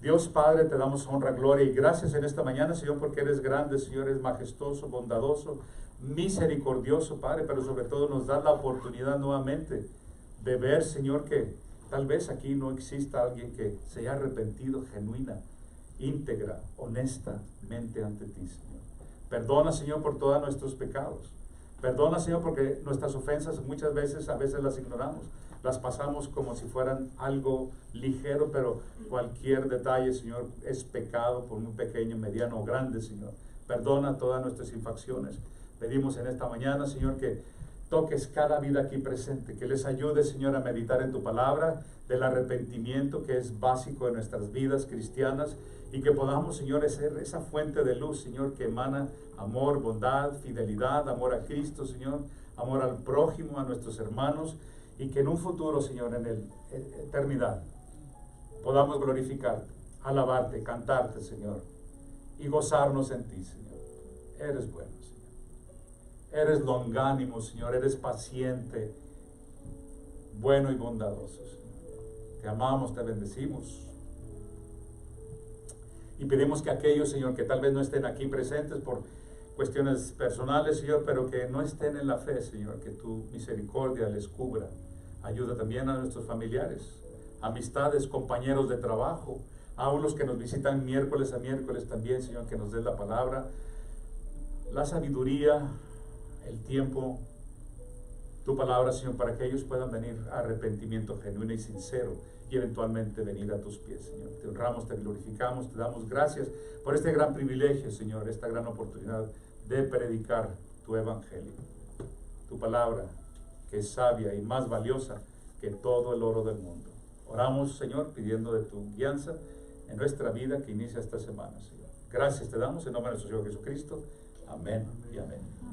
Dios Padre, te damos honra, gloria y gracias en esta mañana, Señor, porque eres grande, Señor, eres majestuoso, bondadoso, misericordioso, Padre, pero sobre todo nos da la oportunidad nuevamente de ver, Señor, que tal vez aquí no exista alguien que se haya arrepentido genuina, íntegra, honestamente ante ti, Señor. Perdona, Señor, por todos nuestros pecados. Perdona, Señor, porque nuestras ofensas muchas veces, a veces las ignoramos. Las pasamos como si fueran algo ligero, pero cualquier detalle, Señor, es pecado, por muy pequeño, mediano o grande, Señor. Perdona todas nuestras infracciones. Pedimos en esta mañana, Señor, que toques cada vida aquí presente, que les ayude, Señor, a meditar en tu palabra, del arrepentimiento que es básico de nuestras vidas cristianas, y que podamos, Señor, ser esa fuente de luz, Señor, que emana amor, bondad, fidelidad, amor a Cristo, Señor, amor al prójimo, a nuestros hermanos, y que en un futuro, Señor, en eternidad, podamos glorificarte, alabarte, cantarte, Señor, y gozarnos en ti, Señor. Eres bueno, Señor. Eres longánimo, Señor, eres paciente, bueno y bondadoso, Señor. Te amamos, te bendecimos. Y pedimos que aquellos, Señor, que tal vez no estén aquí presentes por cuestiones personales, Señor, pero que no estén en la fe, Señor, que tu misericordia les cubra. Ayuda también a nuestros familiares, amistades, compañeros de trabajo, aún los que nos visitan miércoles a miércoles también, Señor, que nos des la palabra, la sabiduría, el tiempo, tu palabra, Señor, para que ellos puedan venir a arrepentimiento genuino y sincero y eventualmente venir a tus pies, Señor. Te honramos, te glorificamos, te damos gracias por este gran privilegio, Señor, esta gran oportunidad de predicar tu evangelio, tu palabra, que es sabia y más valiosa que todo el oro del mundo. Oramos, Señor, pidiendo de tu guianza en nuestra vida que inicia esta semana, Señor. Gracias te damos en nombre de nuestro Señor Jesucristo. Amén y amén.